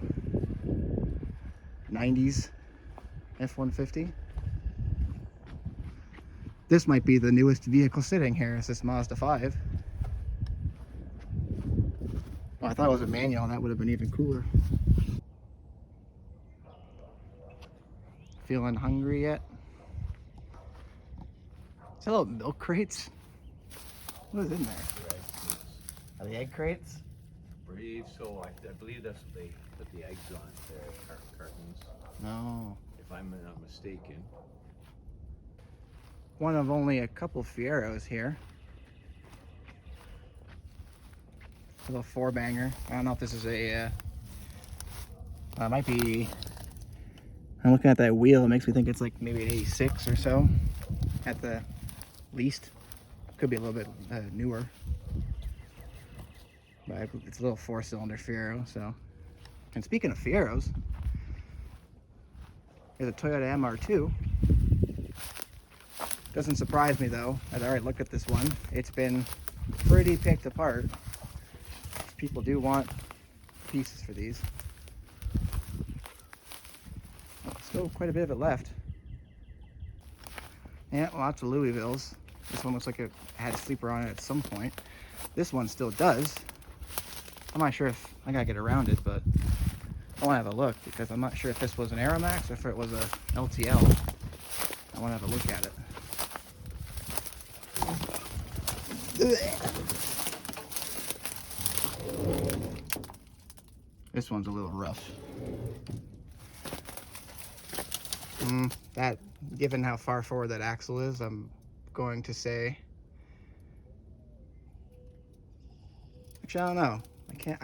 90s F-150. This might be the newest vehicle sitting here, is this Mazda 5. Well, I thought it was a manual, that would have been even cooler. Feeling hungry yet? Is that little milk crates? What is in there? Are the egg crates? I believe so. I believe that's what they put the eggs on, the cartons. No. If I'm not mistaken. One of only a couple Fieros here. A little four-banger. I don't know if this is a, it might be, I'm looking at that wheel, it makes me think it's like maybe an 86 or so at the least. Could be a little bit newer. But it's a little 4-cylinder Fiero, so. And speaking of Fieros, there's a Toyota MR2. Doesn't surprise me though. I'd already looked at this one. It's been pretty picked apart. People do want pieces for these. Still quite a bit of it left. Yeah, lots of Louisvilles. This one looks like it had a sleeper on it at some point. This one still does. I'm not sure if I gotta get around it, but I want to have a look because I'm not sure if this was an Aeromax or if it was a LTL. I want to have a look at it. This one's a little rough. That, given how far forward that axle is, I'm going to say, actually, I don't know. I can't,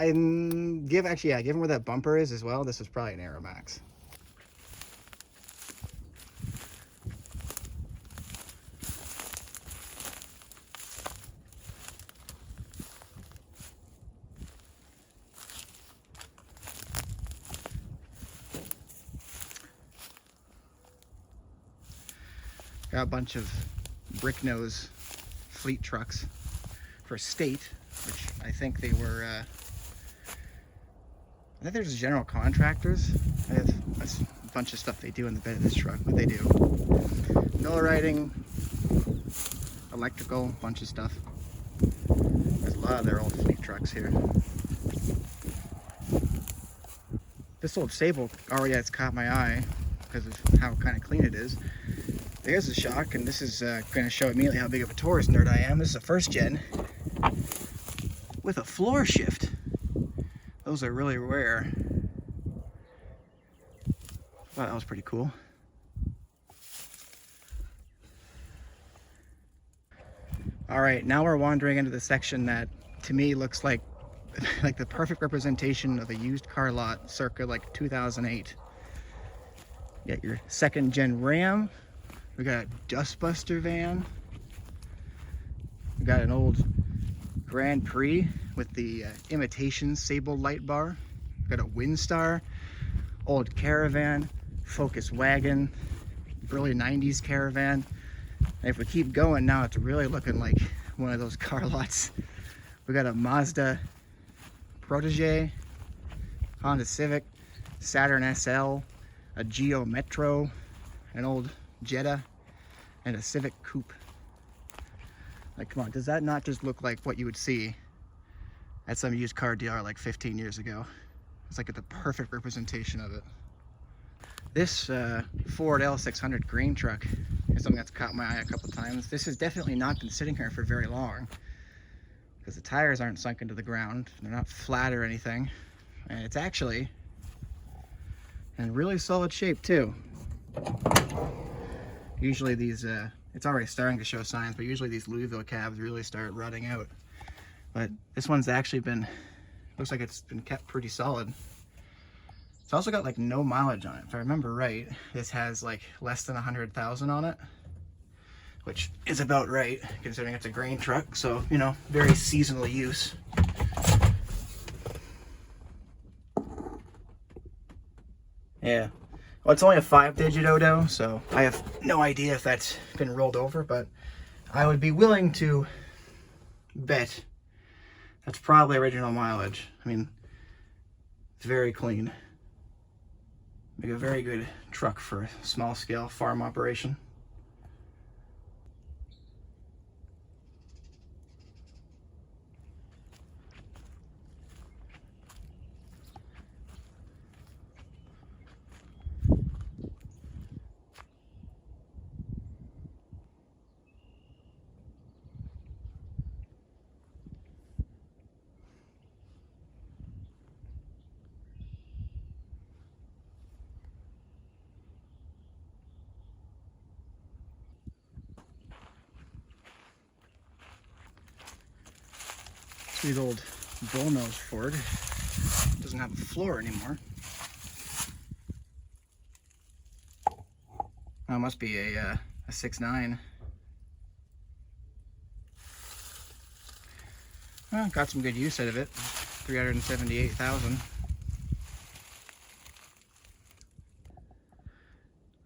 given where that bumper is as well, this is probably an Aeromax. Got a bunch of brick nose fleet trucks for state, which I think they were, I think they're just general contractors. That's a bunch of stuff they do in the bed of this truck, but they do. Mill writing, electrical, bunch of stuff. There's a lot of their old fleet trucks here. This old Sable already has caught my eye because of how kind of clean it is. There's a shock, and this is going to show immediately how big of a tourist nerd I am. This is a first gen with a floor shift. Those are really rare. Wow, that was pretty cool. All right, now we're wandering into the section that to me looks like the perfect representation of a used car lot circa like 2008. You got your second gen Ram. We got a Dustbuster van. We got an old Grand Prix with the imitation Sable light bar. We got a Windstar, old Caravan, Focus wagon, early 90s Caravan. And if we keep going now, it's really looking like one of those car lots. We got a Mazda Protege, Honda Civic, Saturn SL, a Geo Metro, an old Jetta, and a Civic Coupe. Like, come on, does that not just look like what you would see at some used car dealer like 15 years ago? It's like the perfect representation of it. This Ford L600 green truck is something that's caught my eye a couple times. This has definitely not been sitting here for very long because the tires aren't sunk into the ground. They're not flat or anything. And it's actually in really solid shape too. Usually these, it's already starting to show signs, but usually these Louisville cabs really start rotting out. But this one's actually been, looks like it's been kept pretty solid. It's also got like no mileage on it. If I remember right, this has like less than 100,000 on it, which is about right considering it's a grain truck. So, you know, very seasonal use. Yeah. Well, it's only a 5-digit Odo, so I have no idea if that's been rolled over, but I would be willing to bet that's probably original mileage. I mean, it's very clean. Make a very good truck for a small-scale farm operation. Sweet old bullnose Ford. Doesn't have a floor anymore. Oh, it must be a 6.9. Well, got some good use out of it. 378,000.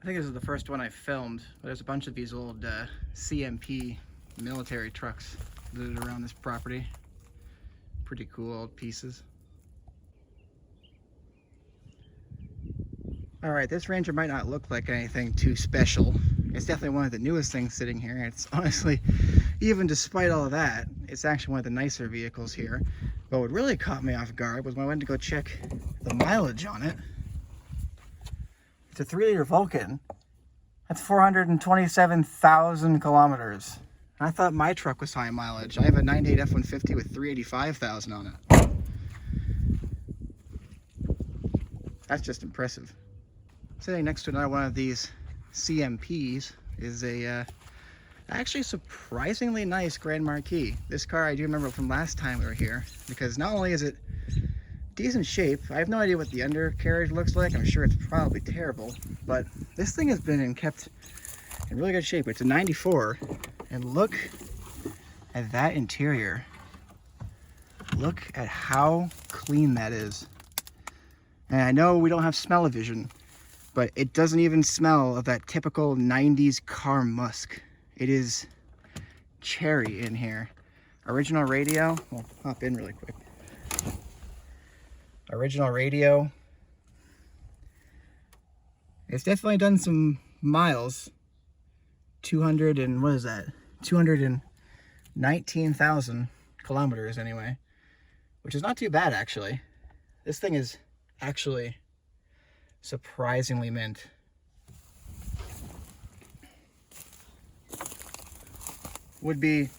I think this is the first one I filmed. There's a bunch of these old CMP military trucks that are around this property. Pretty cool old pieces. Alright, this Ranger might not look like anything too special. It's definitely one of the newest things sitting here. It's honestly, even despite all of that, it's actually one of the nicer vehicles here. But what really caught me off guard was when I went to go check the mileage on it. It's a 3-liter Vulcan. That's 427,000 kilometers. I thought my truck was high mileage. I have a 98 F-150 with 385,000 on it. That's just impressive. Sitting next to another one of these CMPs is a actually surprisingly nice Grand Marquis. This car I do remember from last time we were here, because not only is it decent shape, I have no idea what the undercarriage looks like. I'm sure it's probably terrible, but this thing has been kept in really good shape. It's a 94, and look at that interior. Look at how clean that is. And I know we don't have smell-o-vision, but it doesn't even smell of that typical 90s car musk. It is cherry in here. Original radio. We'll hop in really quick. Original radio. It's definitely done some miles. 200 and what is that? 219,000 kilometers anyway, which is not too bad actually. This thing is actually surprisingly mint. Would be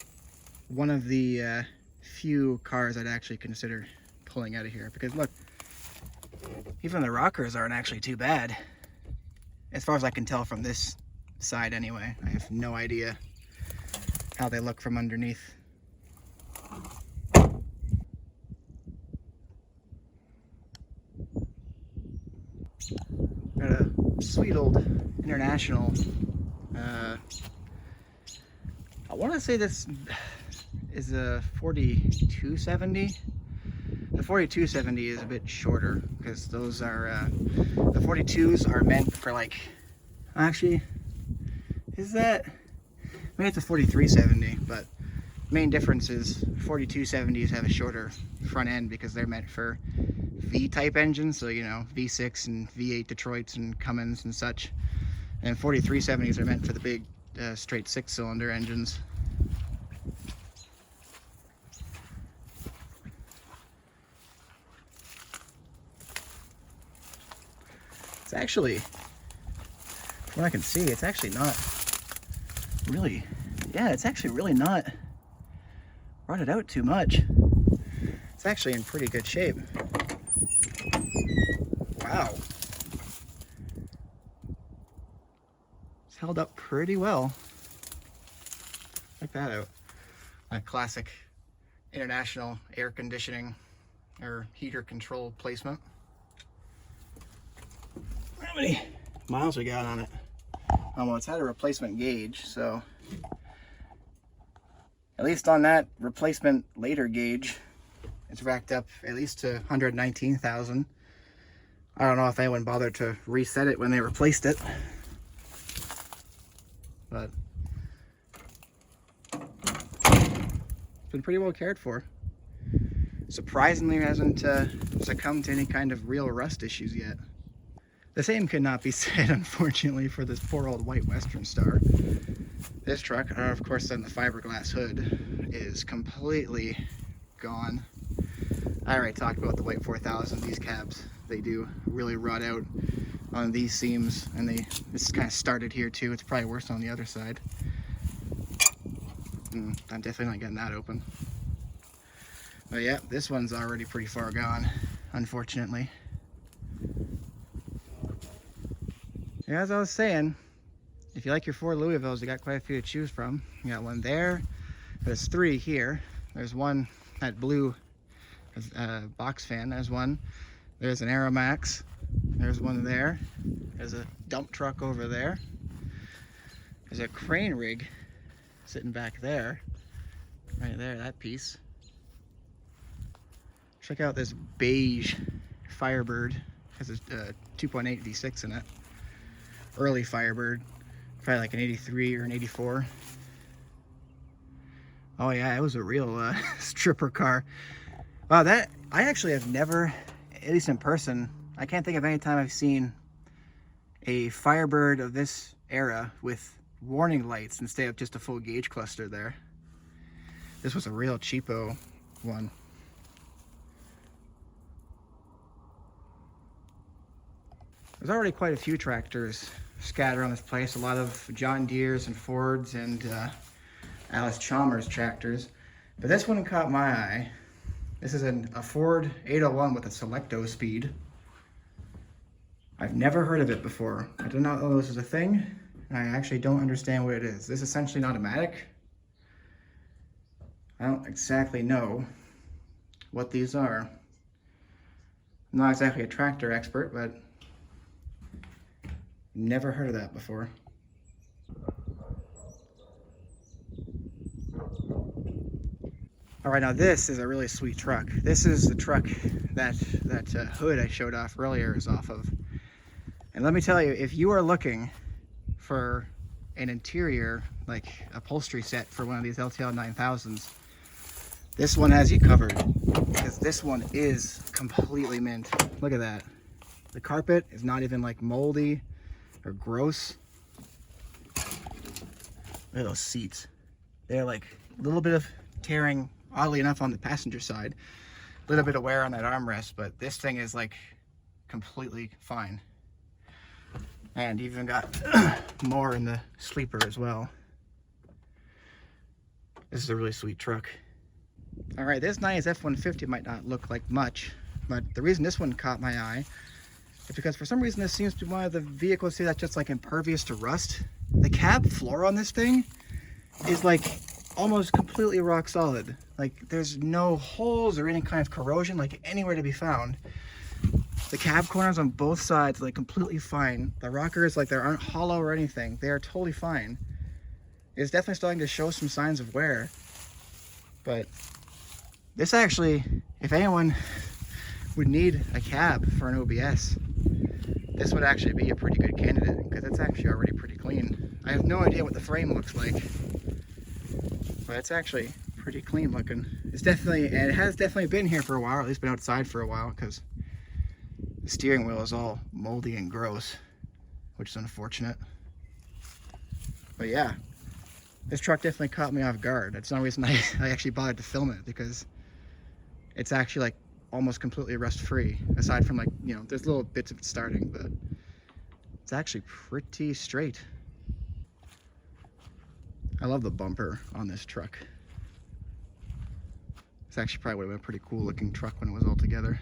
one of the few cars I'd actually consider pulling out of here, because look, even the rockers aren't actually too bad, as far as I can tell from this side anyway. I have no idea how they look from underneath. Got a sweet old International. I want to say this is a 4270. The 4270 is a bit shorter, because those are the 42s are meant for, like, actually, is that, maybe it's a 4370, but main difference is 4270s have a shorter front end because they're meant for V-type engines, so you know, V6 and V8 Detroits and Cummins and such, and 4370s are meant for the big straight 6-cylinder engines. It's actually, from what I can see, it's actually not really, yeah, it's actually really not rotted out too much. It's actually in pretty good shape. Wow. It's held up pretty well. Check that out. A classic International air conditioning or heater control placement. How many miles we got on it? Oh, well, it's had a replacement gauge, so at least on that replacement later gauge, it's racked up at least to 119,000. I don't know if anyone bothered to reset it when they replaced it, but it's been pretty well cared for. Surprisingly, hasn't succumbed to any kind of real rust issues yet. The same could not be said, unfortunately, for this poor old white Western Star. This truck, of course, then the fiberglass hood is completely gone. I already talked about the white 4000, these cabs. They do really rot out on these seams, and this kind of started here too. It's probably worse on the other side. I'm definitely not getting that open. But yeah, this one's already pretty far gone, unfortunately. Yeah, as I was saying, if you like your 4 Louisvilles, you got quite a few to choose from. You got one there. There's 3 here. There's one, that blue box fan. There's one. There's an Aeromax. There's one there. There's a dump truck over there. There's a crane rig sitting back there. Right there, that piece. Check out this beige Firebird. Has a 2.8 V6 in it. Early Firebird. Probably like an 83 or an 84. Oh yeah, it was a real stripper car. Wow, that, I actually have never, at least in person, I can't think of any time I've seen a Firebird of this era with warning lights instead of just a full gauge cluster there. This was a real cheapo one. There's already quite a few tractors scattered around this place. A lot of John Deere's and Ford's and Alice Chalmers tractors. But this one caught my eye. This is a Ford 801 with a Selecto speed. I've never heard of it before. I did not know this was a thing, and I actually don't understand what it is. This is essentially an automatic. I don't exactly know what these are. I'm not exactly a tractor expert, but never heard of that before. All right, now this is a really sweet truck. This is the truck that hood I showed off earlier is off of. And let me tell you, if you are looking for an interior, like upholstery set for one of these LTL 9000s, this one has you covered, because this one is completely mint. Look at that. The carpet is not even like moldy or gross. Look at those seats. They're like a little bit of tearing, oddly enough, on the passenger side. A little bit of wear on that armrest, but this thing is like completely fine. And even got more in the sleeper as well. This is a really sweet truck. All right, this 90s F-150 might not look like much, but the reason this one caught my eye is because for some reason this seems to be one of the vehicles here that's just like impervious to rust. The cab floor on this thing is like almost completely rock solid. Like there's no holes or any kind of corrosion like anywhere to be found. The cab corners on both sides like completely fine. The rockers, like, they aren't hollow or anything. They are totally fine. It's definitely starting to show some signs of wear. But this actually, if anyone would need a cab for an OBS, this would actually be a pretty good candidate, because it's actually already pretty clean. I have no idea what the frame looks like, but it's actually pretty clean looking. It's definitely, and it has definitely been here for a while, or at least been outside for a while, because the steering wheel is all moldy and gross, which is unfortunate. But yeah, this truck definitely caught me off guard. That's the only reason I actually bothered to film it, because it's actually like almost completely rust free, aside from, like, you know, there's little bits of it starting, but it's actually pretty straight. I love the bumper on this truck. It's actually probably would have been a pretty cool looking truck when it was all together.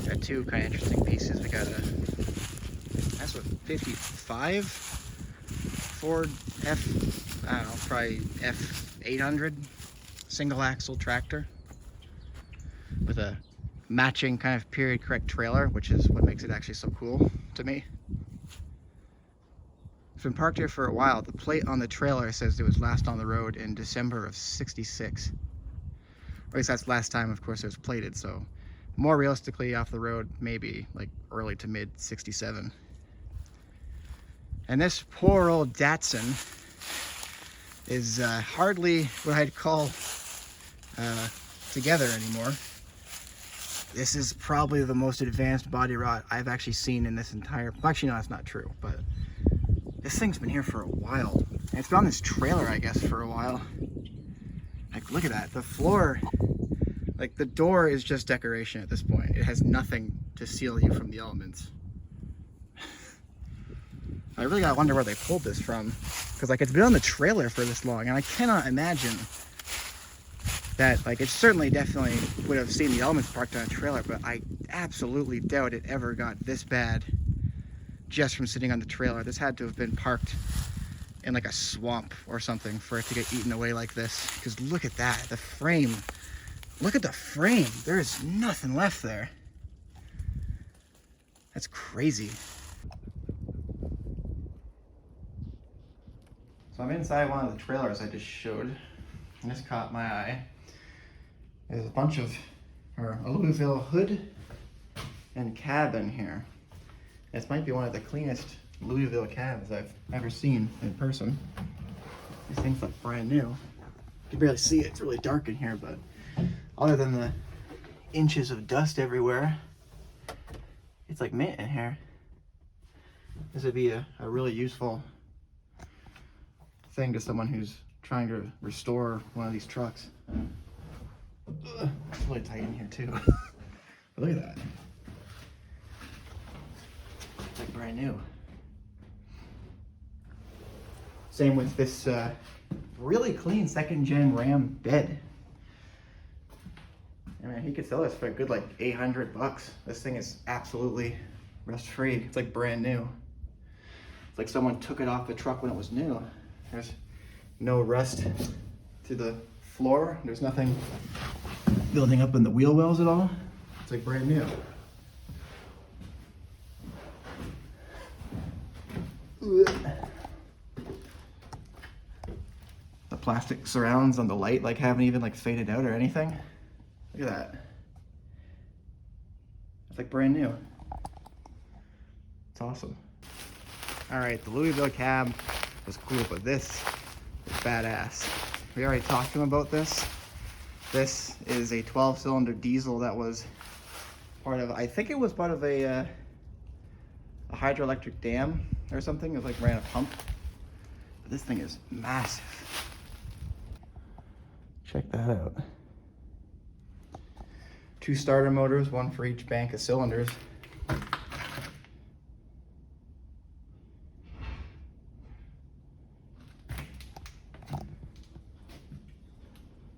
Got two kind of interesting pieces. We got a, that's what, 55 Ford F, I don't know, probably F800 single axle tractor with a matching kind of period correct trailer, which is what makes it actually so cool to me. It's been parked here for a while. The plate on the trailer says it was last on the road in December of '66. Or at least that's the last time, of course, it was plated, so more realistically off the road, maybe like early to mid '67. And this poor old Datsun is hardly what I'd call together anymore. This is probably the most advanced body rot I've actually seen in this entire, well, actually no, that's not true, but this thing's been here for a while. And it's been on this trailer, I guess, for a while. Like, look at that, the floor, like the door is just decoration at this point. It has nothing to seal you from the elements. I really gotta wonder where they pulled this from, because like it's been on the trailer for this long, and I cannot imagine that, like, it certainly definitely would have seen the elements parked on a trailer, but I absolutely doubt it ever got this bad just from sitting on the trailer. This had to have been parked in like a swamp or something for it to get eaten away like this, because look at that, the frame. Look at the frame. There is nothing left there. That's crazy. So I'm inside one of the trailers I just showed, and this caught my eye. There's a bunch of, or a Louisville hood and cab in here. This might be one of the cleanest Louisville cabs I've ever seen in person. These things look brand new. You can barely see it, it's really dark in here, but other than the inches of dust everywhere, it's like mint in here. This would be a really useful thing to someone who's trying to restore one of these trucks. Ugh, it's really tight in here too. But look at that. It's like brand new. Same with this really clean second gen Ram bed. I mean, he could sell this for a good like 800 bucks. This thing is absolutely rust free. It's like brand new. It's like someone took it off the truck when it was new. There's no rust to the floor. There's nothing building up in the wheel wells at all. It's like brand new. The plastic surrounds on the light like haven't even like faded out or anything. Look at that. It's like brand new. It's awesome. All right, the Louisville cab was cool, but this is badass. We already talked to him about this. This is a 12-cylinder diesel that was part of, I think it was part of a hydroelectric dam or something. It like ran a pump. But this thing is massive. Check that out. 2 starter motors, one for each bank of cylinders.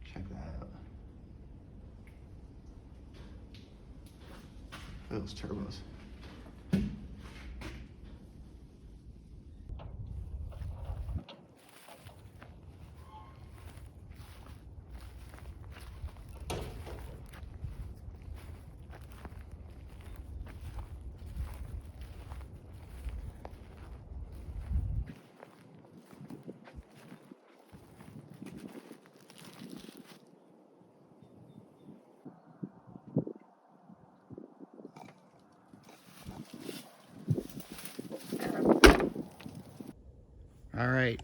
Check that out. Those turbos. All right,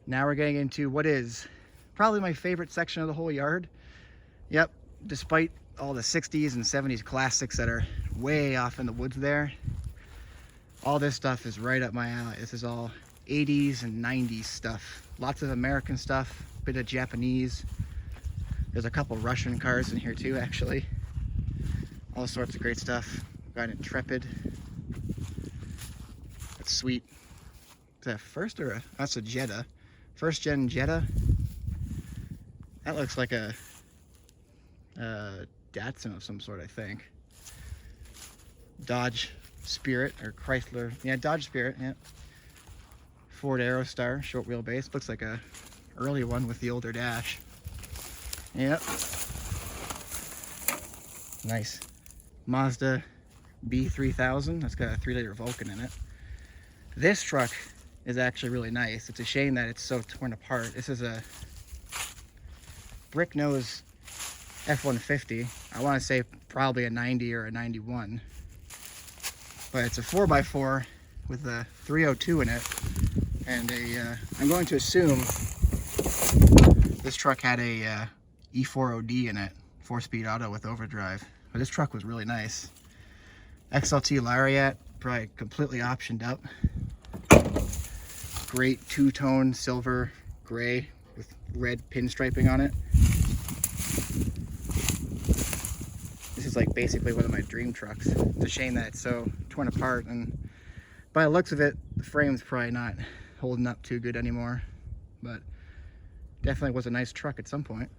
now we're getting into what is probably my favorite section of the whole yard. Yep, despite all the 60s and 70s classics that are way off in the woods there, all this stuff is right up my alley. This is all 80s and 90s stuff. Lots of American stuff, bit of Japanese. There's a couple Russian cars in here too, actually. All sorts of great stuff. Got an Intrepid. That's sweet. Is that first or that's a Jetta? First gen Jetta. That looks like a Datsun of some sort, I think. Dodge Spirit or Chrysler. Yeah, Dodge Spirit, yeah. Ford Aerostar, short wheelbase. Looks like a early one with the older dash. Yep. Nice. Mazda B3000. That's got a 3-liter Vulcan in it. This truck is actually really nice. It's a shame that it's so torn apart. This is a brick nose F-150. I want to say probably a 90 or a 91. But it's a 4x4 with a 302 in it. And I'm going to assume this truck had a E4OD in it. 4-speed auto with overdrive. But this truck was really nice. XLT Lariat, probably completely optioned up. Great two-tone silver gray with red pinstriping on it. This is like basically one of my dream trucks. It's a shame that it's so torn apart, and by the looks of it, the frame's probably not holding up too good anymore, but definitely was a nice truck at some point.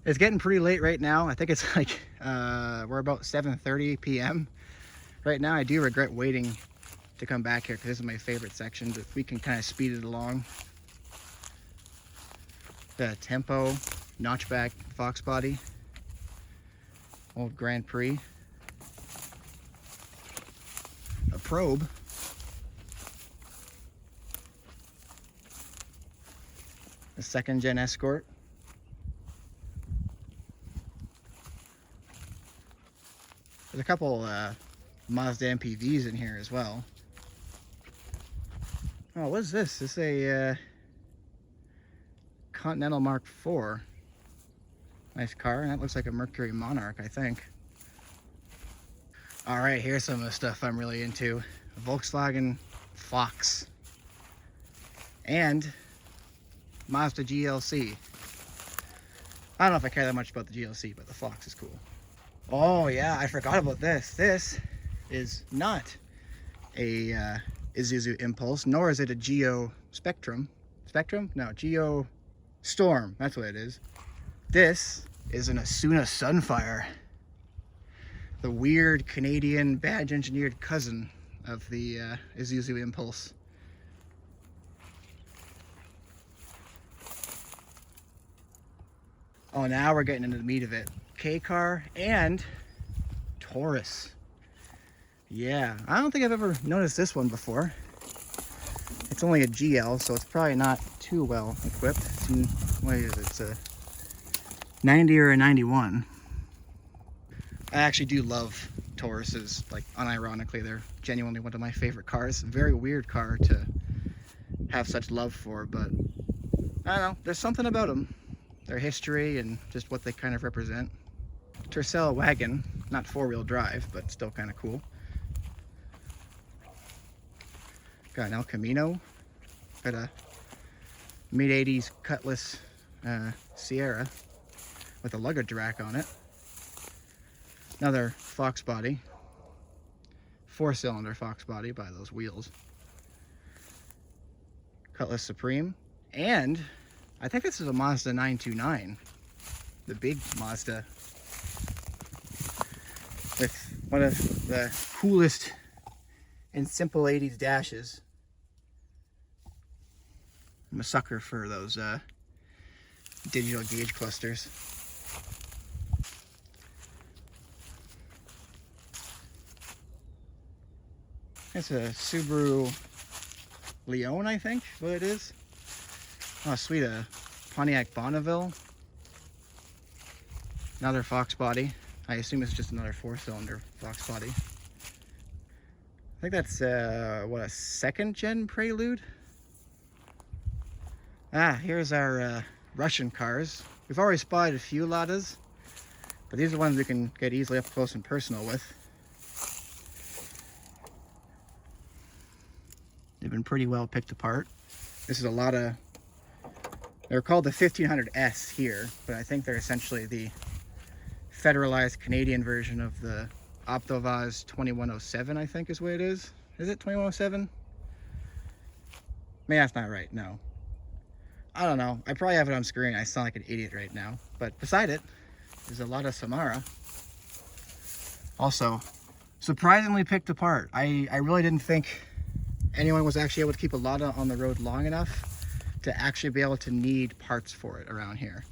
It's getting pretty late right now. I think it's like we're about 7:30 p.m. right now. I do regret waiting to come back here because this is my favorite section, but we can kind of speed it along. The Tempo notchback Fox body, old Grand Prix, a Probe, second gen Escort. There's a couple Mazda MPVs in here as well. Oh, what is this? This is a Continental Mark IV. Nice car, and that looks like a Mercury Monarch, I think. All right, here's some of the stuff I'm really into. Volkswagen Fox and Mazda GLC. I don't know if I care that much about the GLC, but the Fox is cool. Oh yeah, I forgot about this. This is not a Isuzu Impulse, nor is it a Geo Spectrum. Spectrum? No, Geo Storm. That's what it is. This is an Asuna Sunfire. The weird Canadian badge engineered cousin of the Isuzu Impulse. Oh, now we're getting into the meat of it. K-Car and Taurus. Yeah, I don't think I've ever noticed this one before. It's only a GL, so it's probably not too well equipped. What is it? It's a 90 or a 91. I actually do love Tauruses, like unironically, they're genuinely one of my favorite cars. Very weird car to have such love for, but I don't know, there's something about them. Their history and just what they kind of represent. Tercel wagon, not four-wheel drive, but still kind of cool. Got an El Camino. Got a mid-80s Cutlass Sierra with a luggage rack on it. Another Fox body. 4-cylinder Fox body by those wheels. Cutlass Supreme. And I think this is a Mazda 929. The big Mazda. With one of the coolest and simple 80s dashes. I'm a sucker for those digital gauge clusters. It's a Subaru Leon, I think, what it is. Oh, sweet, a Pontiac Bonneville. Another Fox body. I assume it's just another 4-cylinder Fox body. I think that's, what, a second-gen Prelude? Ah, here's our Russian cars. We've already spotted a few Ladas, but these are ones we can get easily up close and personal with. They've been pretty well picked apart. This is a Lada. They're called the 1500S here, but I think they're essentially the federalized Canadian version of the Optovaz 2107, I think is what it is. Is it 2107? Maybe that's not right, no. I don't know. I probably have it on screen. I sound like an idiot right now. But beside it is a Lada Samara. Also, surprisingly picked apart. I really didn't think anyone was actually able to keep a Lada on the road long enough to actually be able to need parts for it around here.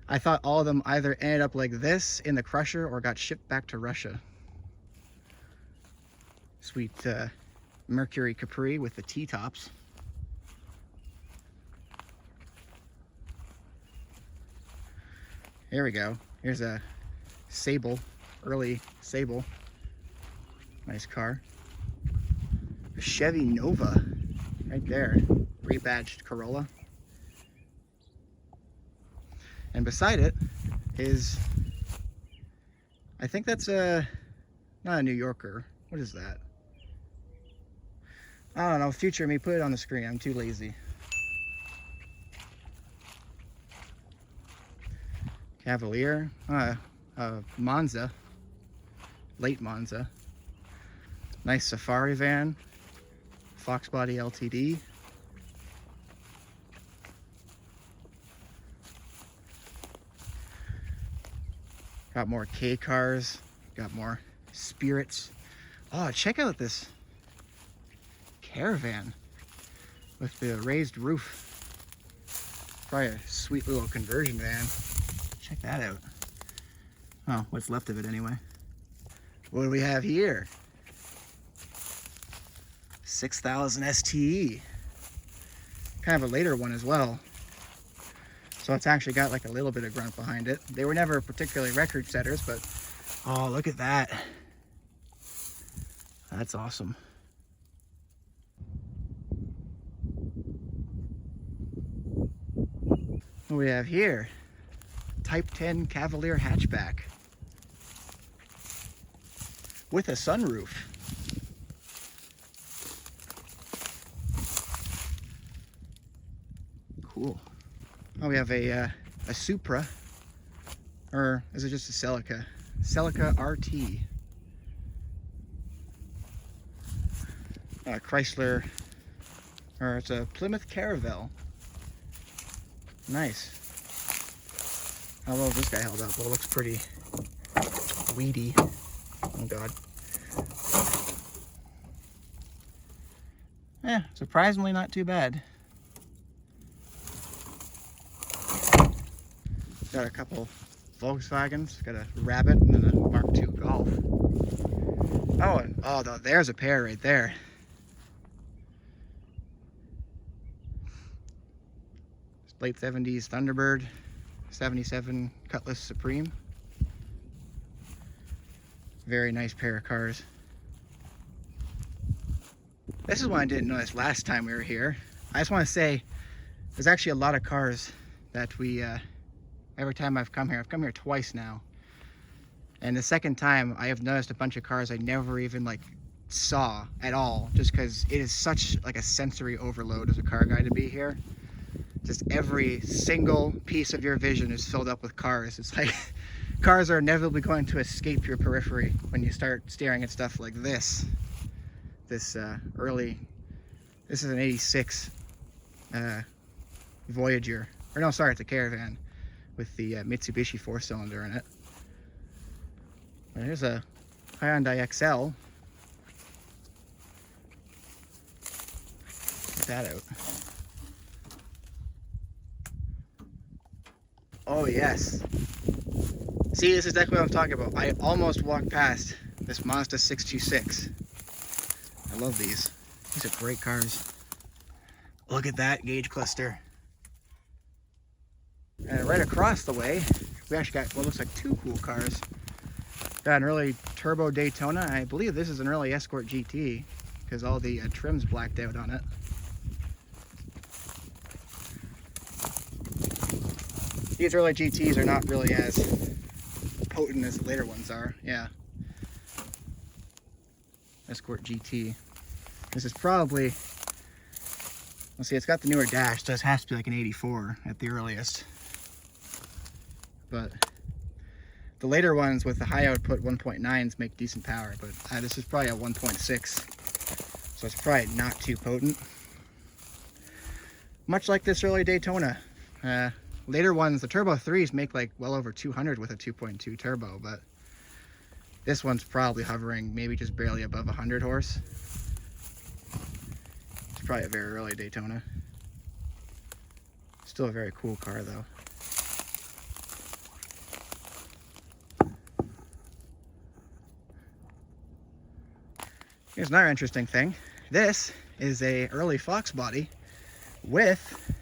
I thought all of them either ended up like this in the crusher or got shipped back to Russia. Sweet Mercury Capri with the T-tops. Here we go. Here's a Sable, early Sable. Nice car. A Chevy Nova, right there. Rebadged Corolla. And beside it is, I think that's a, not a New Yorker. What is that? I don't know, future me, put it on the screen. I'm too lazy. Cavalier, Monza, late Monza. Nice safari van, Fox body LTD. Got more K cars, got more Spirits. Oh, check out this Caravan with the raised roof. Probably a sweet little conversion van. Check that out. Oh, what's left of it anyway. What do we have here? 6000 STE. Kind of a later one as well. So it's actually got like a little bit of grunt behind it. They were never particularly record setters, but oh, look at that. That's awesome. What do we have here? Type 10 Cavalier hatchback with a sunroof. Cool. Oh, we have a Supra, or is it just a Celica? Celica RT. Chrysler, or it's a Plymouth Caravelle. Nice. I don't know if this guy held up, but it looks pretty weedy. Oh God. Yeah, surprisingly not too bad. Got a couple Volkswagens, got a Rabbit and then a Mark II Golf. Oh, and oh, there's a pair right there. Late 70s Thunderbird, 77 Cutlass Supreme. Very nice pair of cars. This is one I didn't notice last time we were here. I just want to say, there's actually a lot of cars that we, every time I've come here twice now. And the second time I have noticed a bunch of cars I never even like saw at all, just because it is such like a sensory overload as a car guy to be here. Just every single piece of your vision is filled up with cars. It's like cars are inevitably going to escape your periphery when you start staring at stuff like this. This this is an 86 Voyager. Or no, sorry, it's a Caravan with the Mitsubishi 4-cylinder in it. There's a Hyundai XL. Check that out. Oh yes. See, this is exactly what I'm talking about. I almost walked past this Mazda 626. I love these. These are great cars. Look at that gauge cluster. And right across the way, we actually got what looks like two cool cars. Got an early turbo Daytona. I believe this is an early Escort GT because all the trim's blacked out on it. These early GTs are not really as potent as the later ones are. Yeah. Escort GT. This is probably, let's see, it's got the newer dash, so this has to be like an 84 at the earliest. But the later ones with the high output 1.9s make decent power, but this is probably a 1.6, so it's probably not too potent. Much like this early Daytona. Later ones, the Turbo 3s make like well over 200 with a 2.2 turbo, but this one's probably hovering maybe just barely above 100 horse. It's probably a very early Daytona. Still a very cool car though. Here's another interesting thing. This is a early Fox body with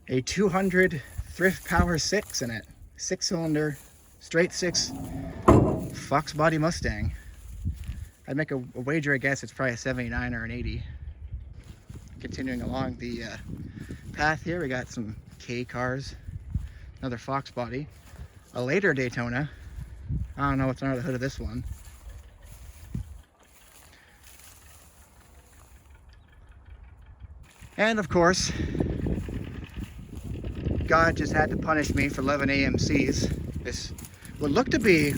a 200 Thrift Power 6 in it. 6-cylinder, straight 6 Fox body Mustang. I'd make a wager, I guess it's probably a 79 or an 80. Continuing along the path here, we got some K cars, another Fox body, a later Daytona. I don't know what's under the hood of this one. And of course, God just had to punish me for loving AMCs. This would look to be,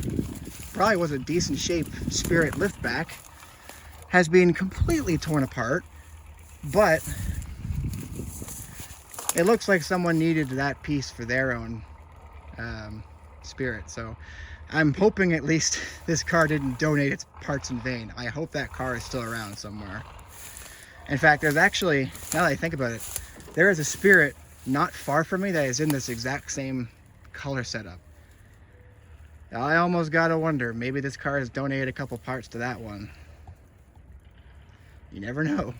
probably was a decent shape Spirit liftback, has been completely torn apart, but it looks like someone needed that piece for their own Spirit. So I'm hoping at least this car didn't donate its parts in vain. I hope that car is still around somewhere. In fact, there's actually, now that I think about it, there is a Spirit not far from me that is in this exact same color setup. I almost gotta wonder, maybe this car has donated a couple parts to that one. You never know.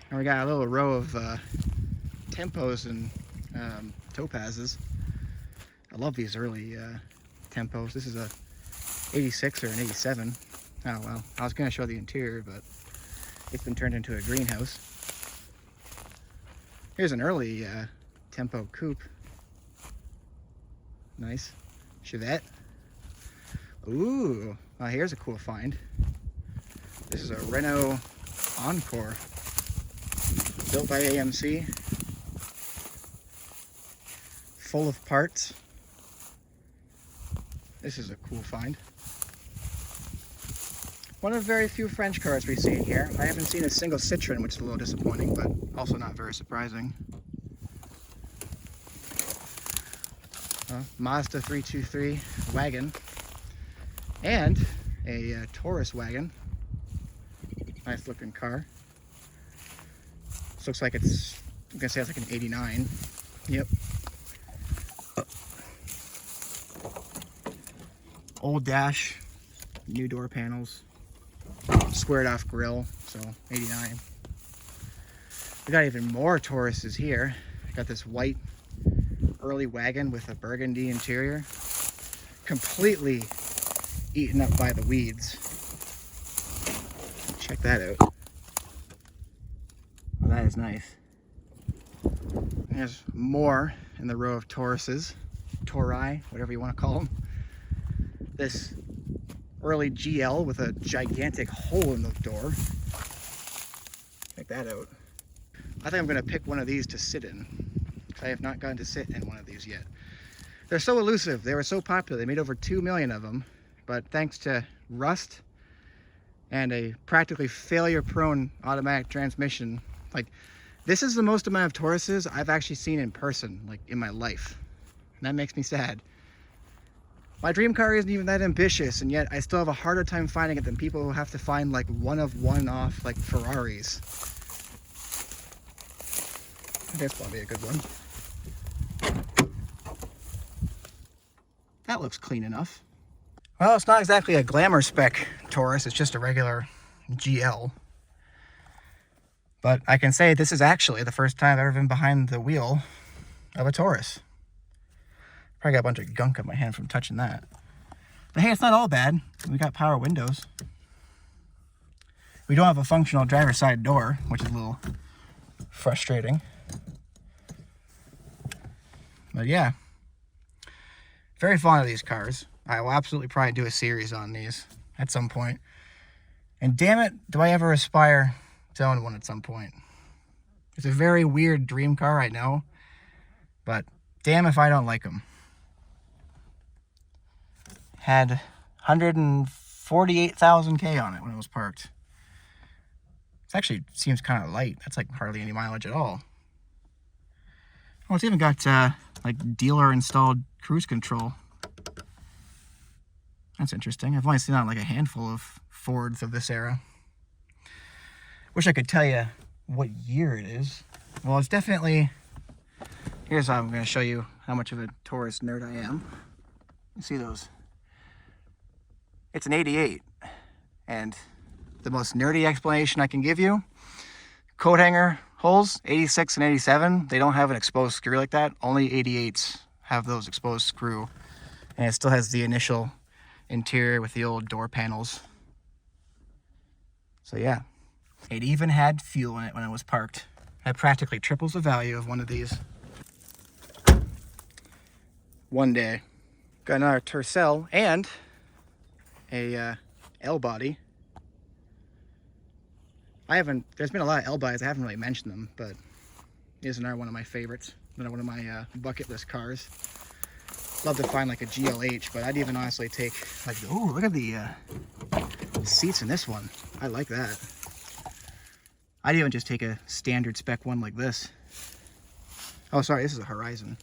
And we got a little row of Tempos and topazes. I love these early tempos. This is a 86 or an 87. Oh well, I was going to show the interior, but it's been turned into a greenhouse. Here's an early tempo coupe. Nice. Chevette. Ooh, well, here's a cool find. This is a Renault Encore, built by AMC, full of parts. This is a cool find. One of very few French cars we've seen here. I haven't seen a single Citroen, which is a little disappointing, but also not very surprising. Mazda 323 wagon, and a Taurus wagon. Nice looking car. This looks like it's, I'm gonna say it's like an 89. Yep. Old dash, new door panels, squared off grille, so 89. We got even more Tauruses here. Got this white early wagon with a burgundy interior, completely eaten up by the weeds. Check that out. Well, that is nice. There's more in the row of Tauruses, Tauri, whatever you want to call them. This early GL with a gigantic hole in the door. Check that out. I think I'm going to pick one of these to sit in. I have not gotten to sit in one of these yet. They're so elusive. They were so popular. They made over 2 million of them. But thanks to rust and a practically failure-prone automatic transmission, like, this is the most amount of Tauruses I've actually seen in person, like, in my life. And that makes me sad. My dream car isn't even that ambitious, and yet I still have a harder time finding it than people who have to find, like, one-of-one-off, like, Ferraris. That's probably a good one. That looks clean enough. Well, it's not exactly a glamour spec Taurus, it's just a regular GL. But I can say this is actually the first time I've ever been behind the wheel of a Taurus. Probably got a bunch of gunk on my hand from touching that. But hey, it's not all bad. We got power windows. We don't have a functional driver's side door, which is a little frustrating. But yeah, very fond of these cars. I will absolutely probably do a series on these at some point. And damn it, do I ever aspire to own one at some point. It's a very weird dream car, I know. But damn if I don't like them. Had 148,000 K on it when it was parked. It actually seems kind of light. That's like hardly any mileage at all. Oh, it's even got like dealer installed cruise control. That's interesting. I've only seen that on like a handful of Fords of this era. Wish I could tell you what year it is. Well, it's definitely... Here's how I'm going to show you how much of a Taurus nerd I am. You see those? It's an 88. And the most nerdy explanation I can give you, coat hanger holes, 86 and 87, they don't have an exposed screw like that. Only 88s have those exposed screw. And it still has the initial interior with the old door panels. So yeah, it even had fuel in it when it was parked. That practically triples the value of one of these. One day. Got another Tercel and a L body. There's been a lot of L bodies, I haven't really mentioned them, but here's another one of my favorites. Another one of my bucket list cars. Love to find like a GLH, but I'd even honestly take like, oh, look at the seats in this one. I like that. I'd even just take a standard spec one like this. Oh, sorry, this is a Horizon.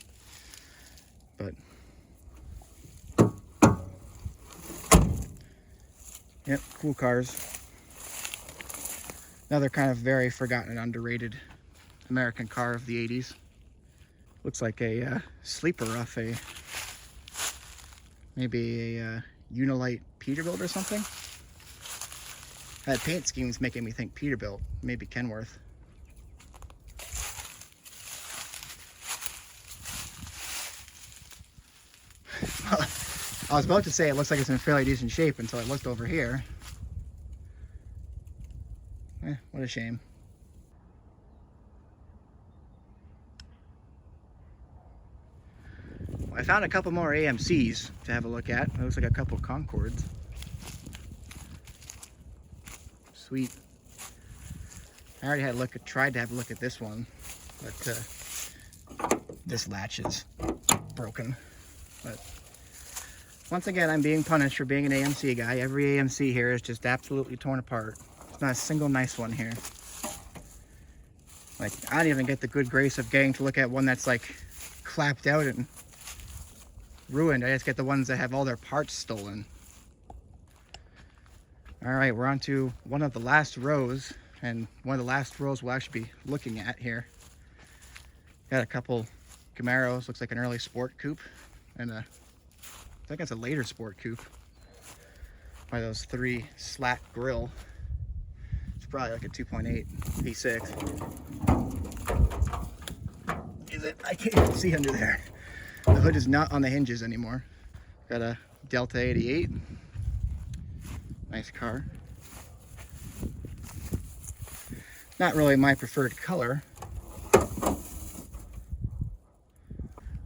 But yep, cool cars. Another kind of very forgotten and underrated American car of the 80s. Looks like a sleeper off maybe a Unilite Peterbilt or something. That paint scheme is making me think Peterbilt, maybe Kenworth. I was about to say it looks like it's in fairly decent shape until I looked over here. What a shame. Well, I found a couple more AMCs to have a look at. It looks like a couple Concords. Sweet. I already had a look, tried to have a look at this one, but this latch is broken. But once again, I'm being punished for being an AMC guy. Every AMC here is just absolutely torn apart. There's not a single nice one here. Like, I don't even get the good grace of getting to look at one that's like clapped out and ruined. I just get the ones that have all their parts stolen. All right, we're on to one of the last rows, and one of the last rows we'll actually be looking at here. Got a couple Camaros, looks like an early sport coupe, and I think it's a later sport coupe by those 3 slat grill. It's probably like a 2.8 V6. Is it? I can't even see under there. The hood is not on the hinges anymore. Got a Delta 88. Nice car. Not really my preferred color.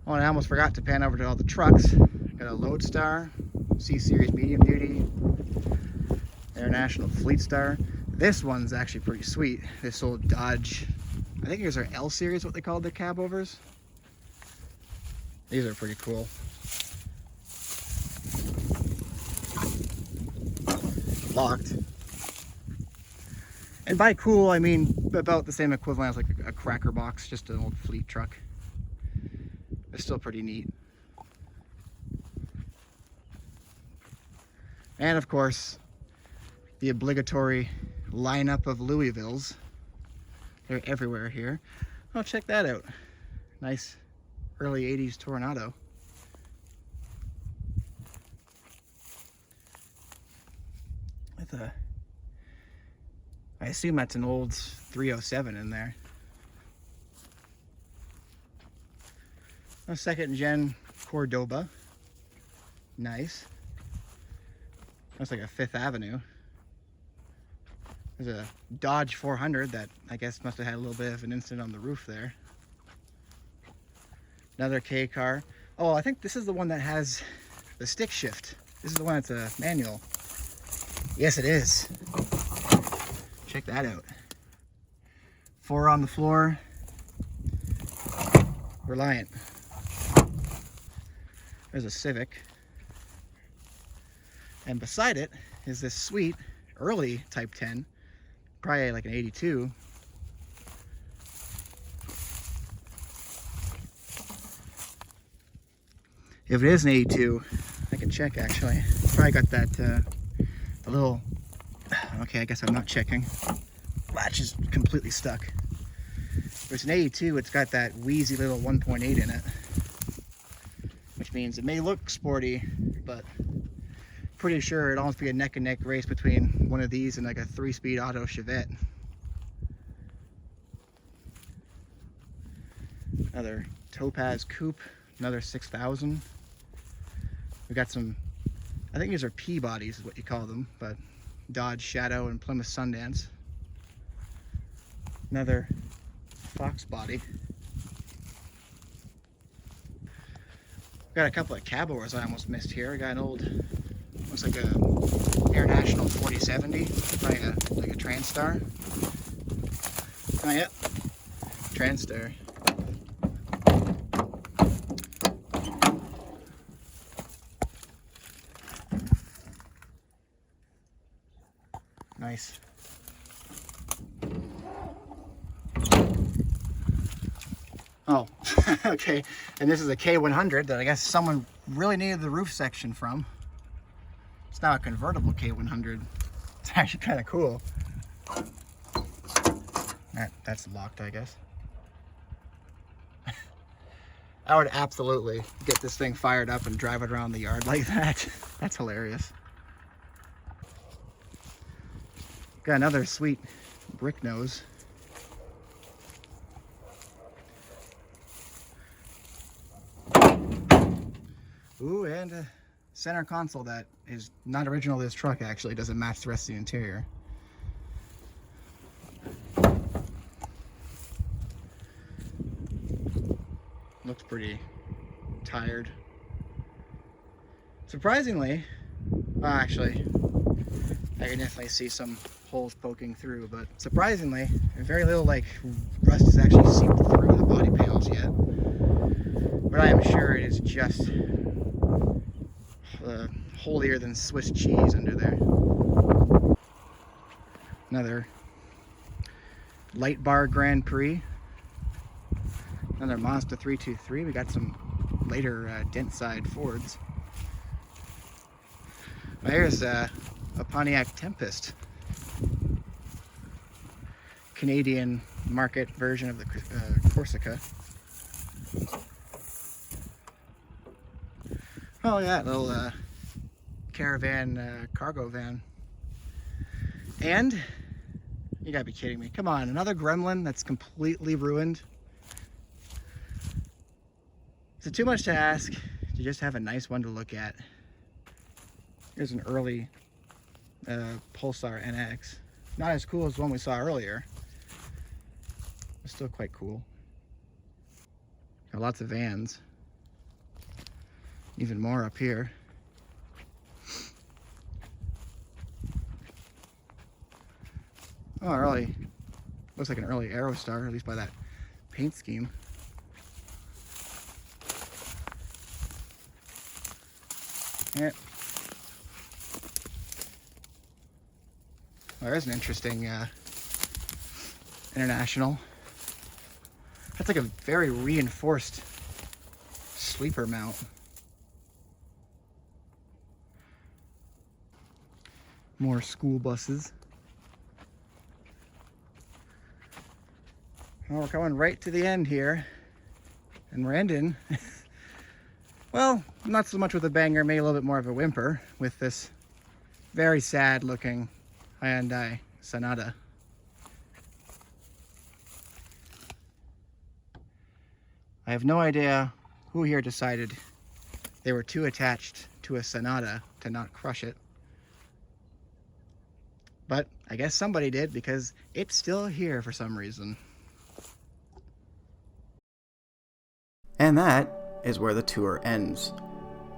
Oh, and I almost forgot to pan over to all the trucks. Got a Lodestar, C-Series medium duty, International Fleet Star. This one's actually pretty sweet. This old Dodge, I think these are L-Series, what they call the cab overs. These are pretty cool. Locked. And by cool, I mean about the same equivalent as like a cracker box, just an old fleet truck. It's still pretty neat. And of course, the obligatory lineup of Louisvilles. They're everywhere here. Oh, check that out. Nice early 80s Toronado. With a, I assume that's an old 307 in there. A 2nd gen Cordoba. Nice. That's like a 5th Avenue. There's a Dodge 400 that I guess must have had a little bit of an incident on the roof there. Another K car. Oh, I think this is the one that has the stick shift. This is the one that's a manual. Yes, it is. Check that out. 4 on the floor. Reliant. There's a Civic. And beside it is this sweet early Type 10, probably like an 82. If it is an 82, I can check actually. Probably got that a little, okay, I guess I'm not checking. Latch is completely stuck. If it's an 82, it's got that wheezy little 1.8 in it, which means it may look sporty, but pretty sure it'd almost be a neck and neck race between one of these and like a 3-speed auto Chevette. Another Topaz Coupe, another 6000. We got some, I think these are P-bodies is what you call them, but Dodge Shadow and Plymouth Sundance. Another Fox body. Got a couple of cab overs I almost missed here. I got an old, looks like a International 4070, probably like a Transtar. Oh yeah, Transtar. Nice. Oh, okay. And this is a K100 that I guess someone really needed the roof section from. It's now a convertible K100. It's actually kind of cool. That's locked, I guess. I would absolutely get this thing fired up and drive it around the yard like that. That's hilarious. Got another sweet brick nose. Ooh, and center console that is not original to this truck, actually. It doesn't match the rest of the interior. Looks pretty tired. Surprisingly, well, actually, I can definitely see some holes poking through, but surprisingly, very little like rust has actually seeped through the body panels yet. But I am sure it is just holier than Swiss cheese under there. Another light bar Grand Prix. Another Mazda 323. We got some later dent side Fords. Well, here's a Pontiac Tempest. Canadian market version of the Corsica. Oh yeah, little caravan cargo van. And you gotta be kidding me. Come on, another Gremlin that's completely ruined. Is it too much to ask to just have a nice one to look at? Here's an early Pulsar NX. Not as cool as the one we saw earlier. But still quite cool. Got lots of vans. Even more up here. Oh, early. Looks like an early Aerostar, at least by that paint scheme. Yeah. Well, there's an interesting International. That's like a very reinforced sleeper mount. More school buses. Well, we're coming right to the end here. And we're ending, well, not so much with a banger, maybe a little bit more of a whimper with this very sad looking Hyundai Sonata. I have no idea who here decided they were too attached to a Sonata to not crush it. But I guess somebody did, because it's still here for some reason. And that is where the tour ends.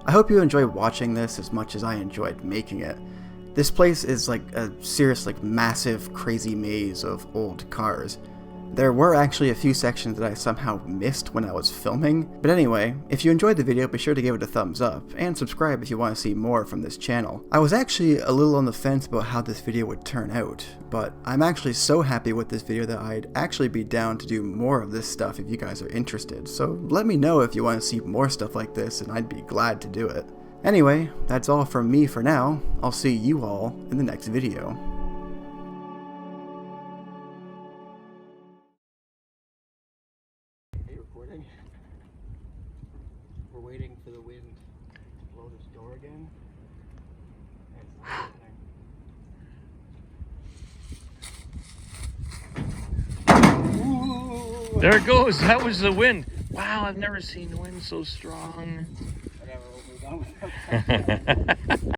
I hope you enjoyed watching this as much as I enjoyed making it. This place is like a serious, massive, crazy maze of old cars. There were actually a few sections that I somehow missed when I was filming, but anyway, if you enjoyed the video, be sure to give it a thumbs up, and subscribe if you want to see more from this channel. I was actually a little on the fence about how this video would turn out, but I'm actually so happy with this video that I'd actually be down to do more of this stuff if you guys are interested, so let me know if you want to see more stuff like this, and I'd be glad to do it. Anyway, that's all from me for now. I'll see you all in the next video. We're waiting for the wind to blow this door again. There it goes. That was the wind. Wow, I've never seen wind so strong. Whatever, we'll move on.